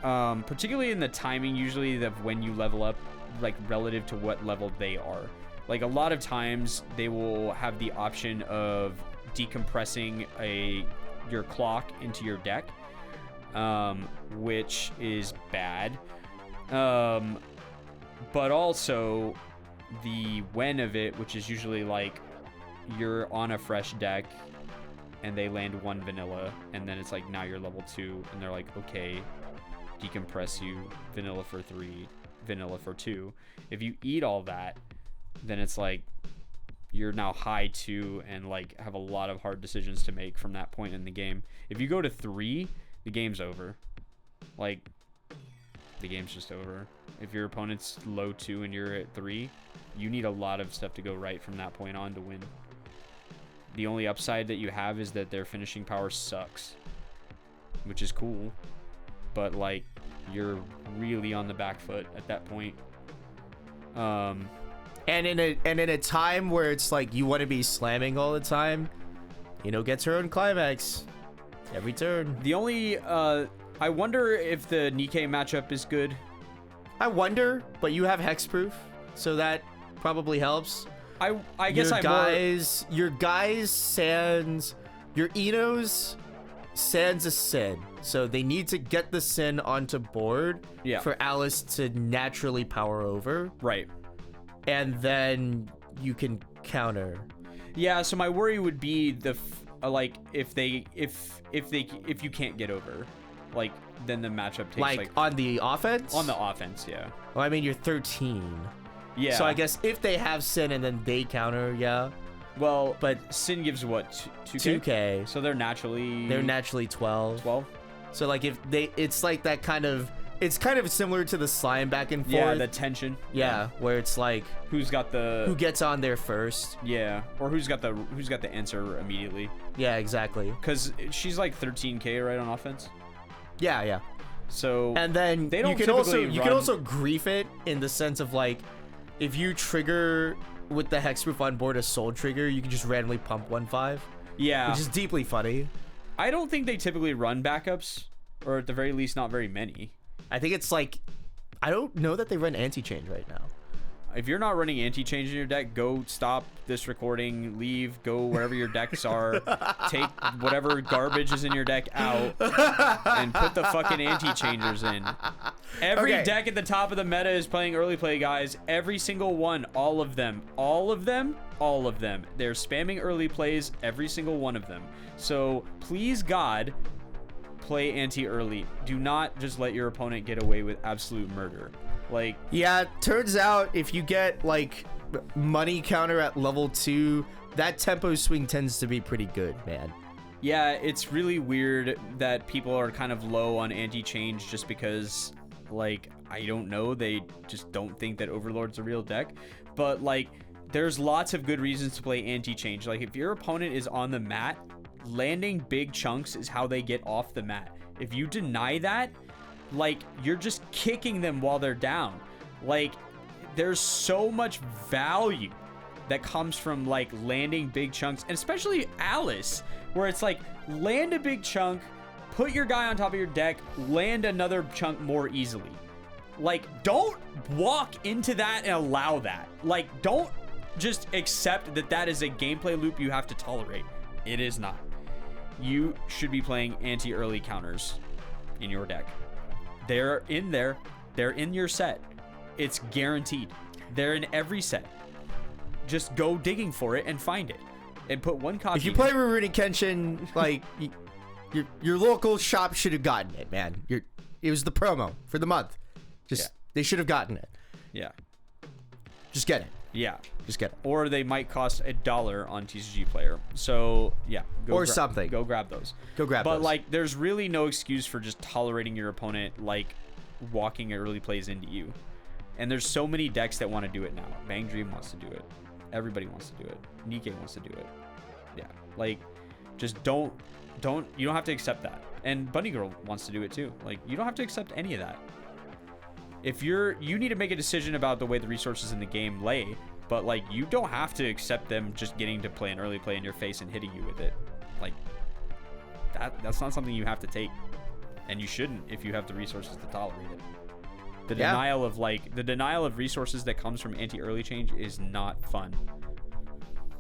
particularly in the timing usually of when you level up, like relative to what level they are. Like a lot of times they will have the option of decompressing your clock into your deck, which is bad. But also the when of it, which is usually like you're on a fresh deck and they land 1 vanilla, and then it's like now you're level 2 and they're like, okay, decompress you vanilla for 3, vanilla for 2. If you eat all that, then it's like you're now high 2 and like have a lot of hard decisions to make from that point in the game. If you go to 3, the game's over. Like the game's just over. If your opponent's low 2 and you're at 3, you need a lot of stuff to go right from that point on to win. The only upside that you have is that their finishing power sucks, which is cool, but like you're really on the back foot at that point. And in a time where it's like you want to be slamming all the time, gets her own climax every turn. The only I wonder if the Nikkei matchup is good. I wonder, but you have hexproof, so that probably helps. I guess your guys sans your Enos sans a sin, so they need to get the sin onto board for Alice to naturally power over, right? And then you can counter. Yeah, so my worry would be like if you can't get over, like then the matchup takes like on the offense. On the offense, yeah. Well, I mean you're 13. Yeah. So I guess if they have sin and then they counter, yeah. Well, but sin gives what 2K? 2K. So they're naturally 12. 12. So like it's like that kind of. It's kind of similar to the slime back and forth. Yeah, the tension. Yeah, where it's like who gets on there first. Yeah, or who's got the answer immediately. Yeah, exactly. Because she's like 13K right on offense. Yeah. So and then they don't you can also grief it in the sense of like if you trigger with the hexproof on board a soul trigger, you can just randomly pump 1/5. Yeah, which is deeply funny. I don't think they typically run backups, or at the very least, not very many. I think it's like, I don't know that they run anti-change right now. If you're not running anti-change in your deck, go stop this recording, leave, go wherever your decks are, take whatever garbage is in your deck out, and put the fucking anti-changers in. Every deck at the top of the meta is playing early play, guys. Every single one, all of them. They're spamming early plays, every single one of them. So please, God, play anti-early. Do not just let your opponent get away with absolute murder. Like, yeah, turns out if you get like money counter at level 2, that tempo swing tends to be pretty good, man. Yeah, it's really weird that people are kind of low on anti-change just because, like, I don't know, they just don't think that Overlord's a real deck. But like, there's lots of good reasons to play anti-change. Like, if your opponent is on the mat, landing big chunks is how they get off the mat. If you deny that, like, you're just kicking them while they're down. Like, there's so much value that comes from like landing big chunks, and especially Alice, where it's like land a big chunk, put your guy on top of your deck, land another chunk more easily. Like, don't walk into that and allow that. Like, don't just accept that that is a gameplay loop you have to tolerate. It is not. You should be playing anti-early counters in your deck. They're in there. They're in your set. It's guaranteed. They're in every set. Just go digging for it and find it. And put one copy. If you play Rurouni Kenshin, like, your local shop should have gotten it, man. It was the promo for the month. They should have gotten it. Yeah. Just get it. Yeah. Just get it. Or they might cost $1 on TCG Player. So, yeah. Something. Go grab those. But, like, there's really no excuse for just tolerating your opponent, like, walking early plays into you. And there's so many decks that want to do it now. Bang Dream wants to do it. Everybody wants to do it. Nikkei wants to do it. Yeah. Like, just don't, you don't have to accept that. And Bunny Girl wants to do it too. Like, you don't have to accept any of that. If you need to make a decision about the way the resources in the game lay, but like you don't have to accept them just getting to play an early play in your face and hitting you with it. Like that's not something you have to take, and you shouldn't if you have the resources to tolerate it. The denial of resources that comes from anti-early change is not fun.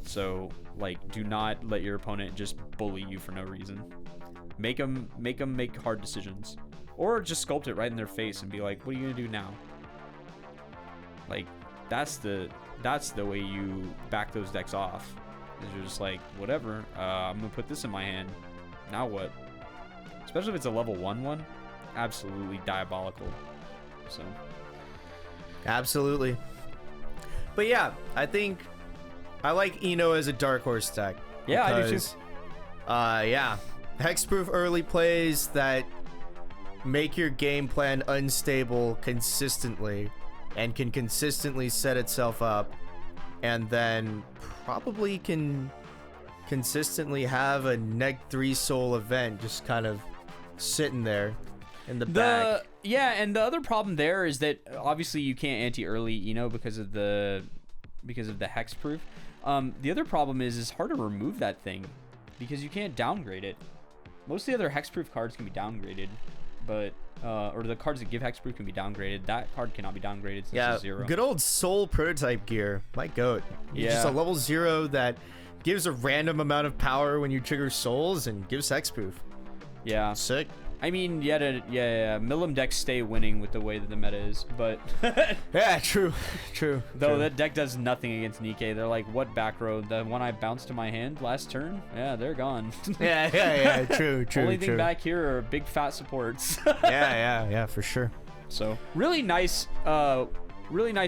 So like, do not let your opponent just bully you for no reason. Make them make hard decisions, or just sculpt it right in their face and be like, "What are you gonna do now?" Like, that's the way you back those decks off. Is you're just like, whatever. I'm gonna put this in my hand. Now what? Especially if it's a level 1/1, absolutely diabolical. So, absolutely. But yeah, I think I like Eno as a dark horse deck. Yeah, because, I do too. Yeah, hexproof early plays that make your game plan unstable consistently, and can consistently set itself up, and then probably can consistently have a neg 3 soul event just kind of sitting there in the back. Yeah, and the other problem there is that obviously you can't anti-early because of the hexproof. The other problem is it's hard to remove that thing because you can't downgrade it. Most of the other hexproof cards can be downgraded, but or the cards that give hexproof can be downgraded. That card cannot be downgraded since it's 0. Good old soul prototype gear. My goat. Yeah. Just a level 0 that gives a random amount of power when you trigger souls and gives hexproof. Yeah. Sick. I mean, Milim decks stay winning with the way that the meta is, but yeah, true. Though that deck does nothing against Nikke. They're like, what back row? The one I bounced to my hand last turn? Yeah, they're gone. yeah, true. Only thing back here are big fat supports. yeah, for sure. So really nice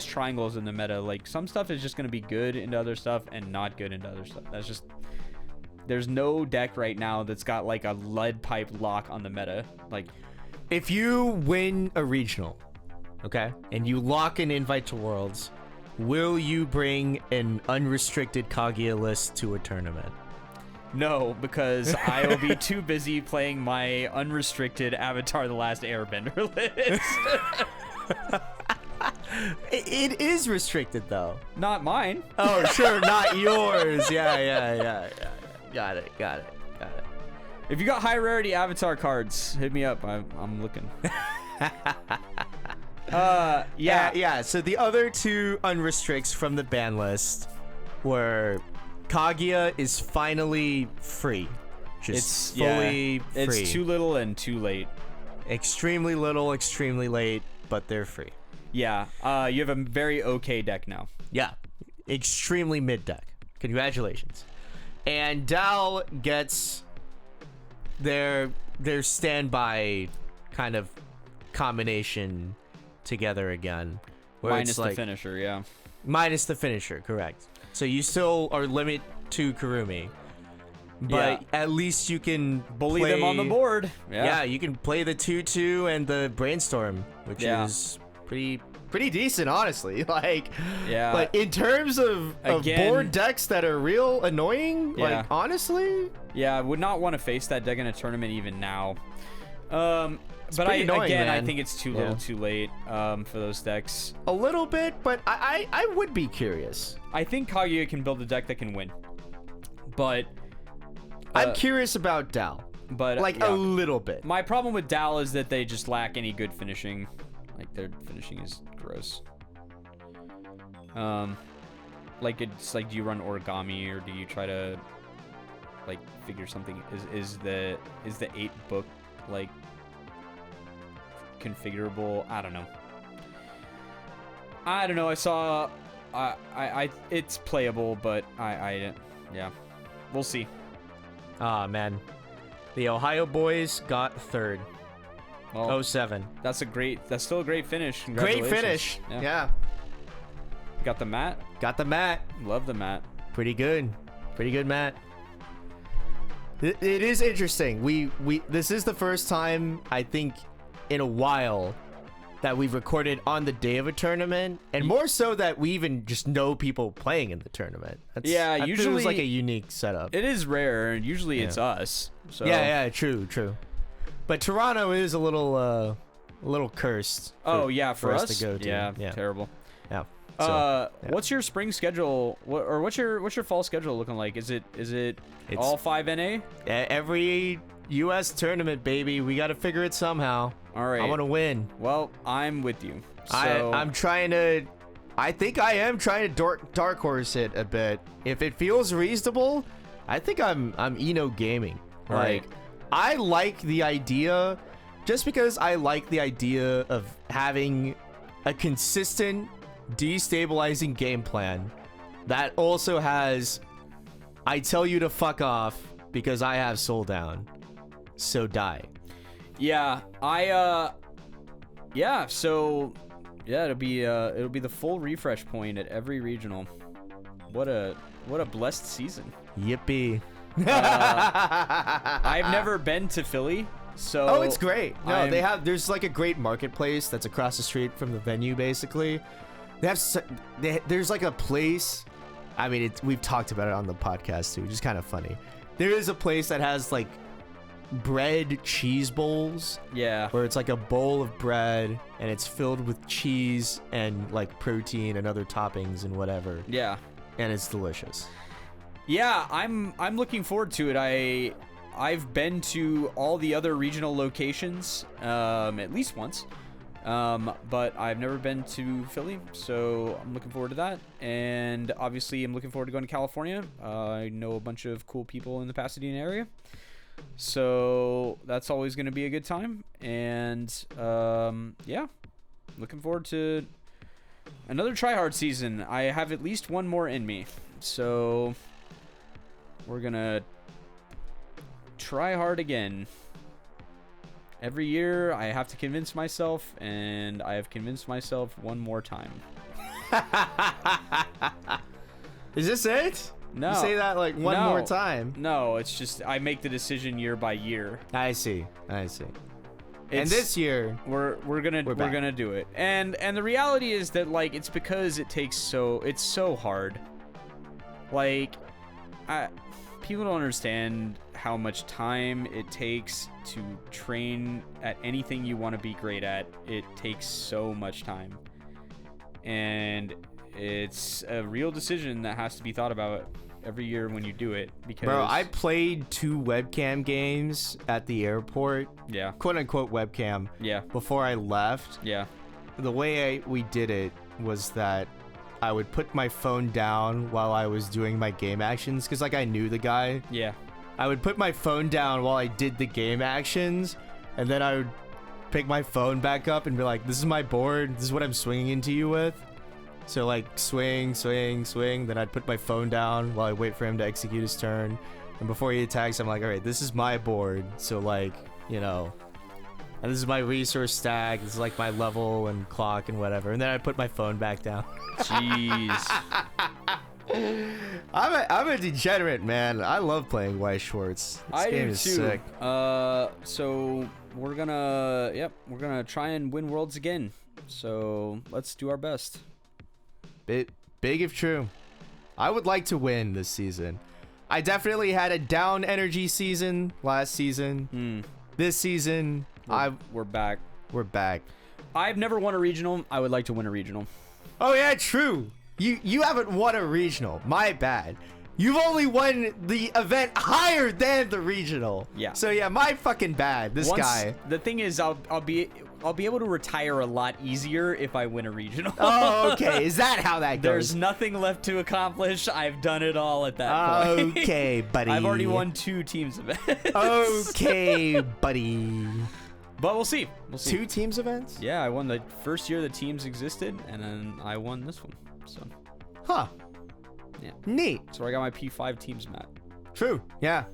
triangles in the meta. Like, some stuff is just gonna be good into other stuff and not good into other stuff. That's just. There's no deck right now that's got like a lead pipe lock on the meta. Like, if you win a regional, okay, and you lock an invite to Worlds, will you bring an unrestricted Kaguya list to a tournament? No, because I will be too busy playing my unrestricted Avatar: The Last Airbender list. It is restricted though. Not mine. Oh, sure, not yours. Yeah. Got it. If you got high rarity Avatar cards, hit me up. I'm looking. Yeah. So the other two unrestricts from the ban list were Kaguya is finally free. Just fully free. It's too little and too late. Extremely little, extremely late, but they're free. Yeah. You have a very okay deck now. Yeah. Extremely mid deck. Congratulations. And Dal gets their standby kind of combination together again. Minus the finisher, yeah. Minus the finisher, correct. So you still are limited to Kurumi. But at least you can bully them on the board. Yeah, you can play the 2/2 and the Brainstorm, which is pretty decent, honestly. Like, but in terms of board decks that are real annoying, like, honestly, I would not want to face that deck in a tournament even now. But I think it's too little, too late for those decks. A little bit, but I would be curious. I think Kaguya can build a deck that can win, but I'm curious about Dal. But like a little bit. My problem with Dal is that they just lack any good finishing. Like, their finishing is gross. Like, it's like, do you run origami or do you try to like figure something? Is the 8 book like configurable? I don't know. I saw it's playable, but yeah, we'll see. Ah, man, the Ohio boys got third. Well, 07. That's still a great finish. Great finish. Yeah. Got the mat? Got the mat. Love the mat. Pretty good mat. It is interesting. This is the first time, I think, in a while that we've recorded on the day of a tournament, and more so that we even just know people playing in the tournament. That usually feels like a unique setup. It is rare, and usually it's us. So. Yeah, true. But Toronto is a little cursed. For us to go to. Yeah, terrible. Yeah. So, what's your spring schedule? What's your fall schedule looking like? Is it It's- all 5NA? every U.S. tournament, baby. We got to figure it somehow. All right. I want to win. Well, I'm with you. So, I'm trying to. I think I am trying to dark horse it a bit. If it feels reasonable, I think I'm Eno gaming. Right. Like, I like the idea, just because I like the idea of having a consistent, destabilizing game plan that also has, I tell you to fuck off because I have soul down, so die. Yeah, so it'll be the full refresh point at every regional. What a blessed season. Yippee. I've never been to Philly, so Oh, it's great. No, I'm- there's like a great marketplace that's across the street from the venue, basically. There's like a place. I mean, we've talked about it on the podcast too, which is kind of funny. There is a place that has like bread cheese bowls, Yeah. where it's like a bowl of bread and it's filled with cheese and like protein and other toppings and whatever, Yeah. and it's delicious. Yeah, I'm looking forward to it. I've been to all the other regional locations at least once. But I've never been to Philly, so I'm looking forward to that. And obviously, I'm looking forward to going to California. I know a bunch of cool people in the Pasadena area, so that's always going to be a good time. And yeah, looking forward to another tryhard season. I have at least one more in me, so we're gonna try hard again. Every year, I have to convince myself, and I have convinced myself one more time. Is this it? No. You say that like one No. more time. No, it's just I make the decision year by year. I see. And It's- this year, we're gonna back. gonna do it. And the reality is that like it's because it's so hard. Like people don't understand how much time it takes to train at anything you want to be great at. It takes so much time. And it's a real decision that has to be thought about every year when you do it, because bro, I played 2 webcam games at the airport, yeah, quote unquote webcam, yeah, before I left. yeah, The way we did it was that I would put my phone down while I was doing my game actions, because like I knew the guy. yeah. I would put my phone down while I did the game actions, and then I would pick my phone back up and be like, this is my board, this is what I'm swinging into you with. So like swing, swing, swing, then I'd put my phone down while I wait for him to execute his turn. And before he attacks, I'm like, all right, this is my board. So like, you know, and this is my resource stack, this is like my level and clock and whatever. And then I'd put my phone back down. Jeez. I'm a degenerate, man. I love playing Weiss Schwarz. This I game do is too. sick. So we're gonna try and win worlds again. So let's do our best. Big if true. I would like to win this season. I definitely had a down energy season last season. This season, We're back. we're back. I've never won a regional. I would like to win a regional. Oh yeah, true. You haven't won a regional. My bad. You've only won the event higher than the regional. Yeah. So yeah, my fucking bad. This guy. The thing is, I'll be able to retire a lot easier if I win a regional. Oh, okay. Is that how that goes? There's nothing left to accomplish. I've done it all at that point. Okay, buddy. I've already won 2 teams events. Okay, buddy. But we'll see. We'll see. 2 teams events? Yeah, I won the first year the teams existed, and then I won this one. So, Huh. yeah. Neat. So I got my P5 teams map. True. Yeah.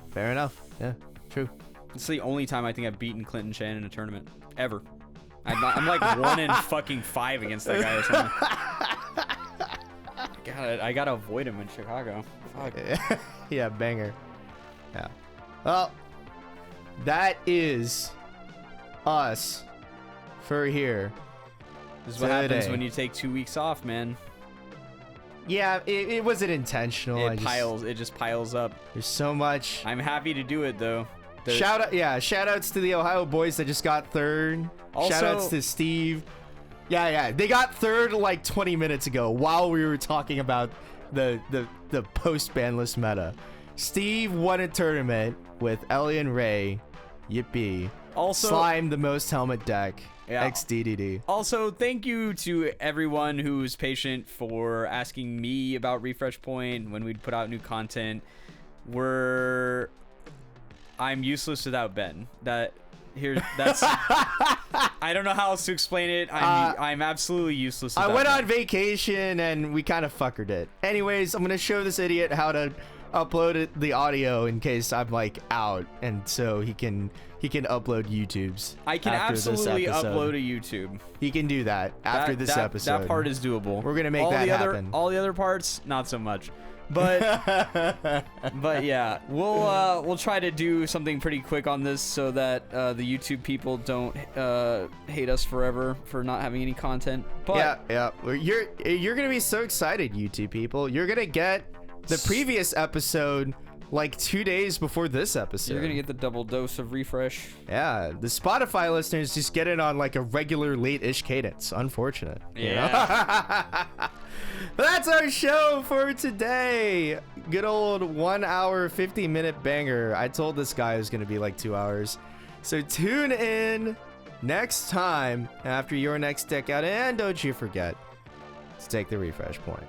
Fair enough. Yeah. True. It's the only time I think I've beaten Clinton Shan in a tournament ever. I'm like 1 in fucking 5 against that guy or something. I gotta avoid him in Chicago. Fuck. Yeah, banger. Yeah. Well, that is us for here. This is what happens Today. when you take 2 weeks off, man. Yeah, it wasn't intentional. It just piles up. There's so much. I'm happy to do it though. Shout outs to the Ohio boys that just got 3rd. Also- Shout outs to Steve. Yeah. They got third like 20 minutes ago while we were talking about the post ban list meta. Steve won a tournament with Ellie and Ray. Yippee. Also, Slime the most helmet deck. Yeah. XDDD. Also, thank you to everyone who's patient for asking me about Refresh Point when we'd put out new content. I'm useless without Ben. That's I don't know how else to explain it. I'm absolutely useless without I went Ben. on vacation and we kind of fuckered it. Anyways, I'm gonna show this idiot how to upload the audio in case I'm like out, and so he can upload YouTube's. I can absolutely upload a YouTube. He can do that after this episode. That part is doable. We're gonna make that happen. All the other parts, not so much. But but yeah, we'll try to do something pretty quick on this so that the YouTube people don't hate us forever for not having any content. But yeah, you're gonna be so excited, YouTube people. You're gonna get the previous episode like 2 days before this episode. You're gonna get the double dose of refresh. Yeah, the Spotify listeners just get it on like a regular late-ish cadence. Unfortunate. Yeah. But that's our show for today. Good old 1 hour, 50-minute banger. I told this guy it was gonna be like 2 hours. So tune in next time after your next deck out, and don't you forget to take the refresh point.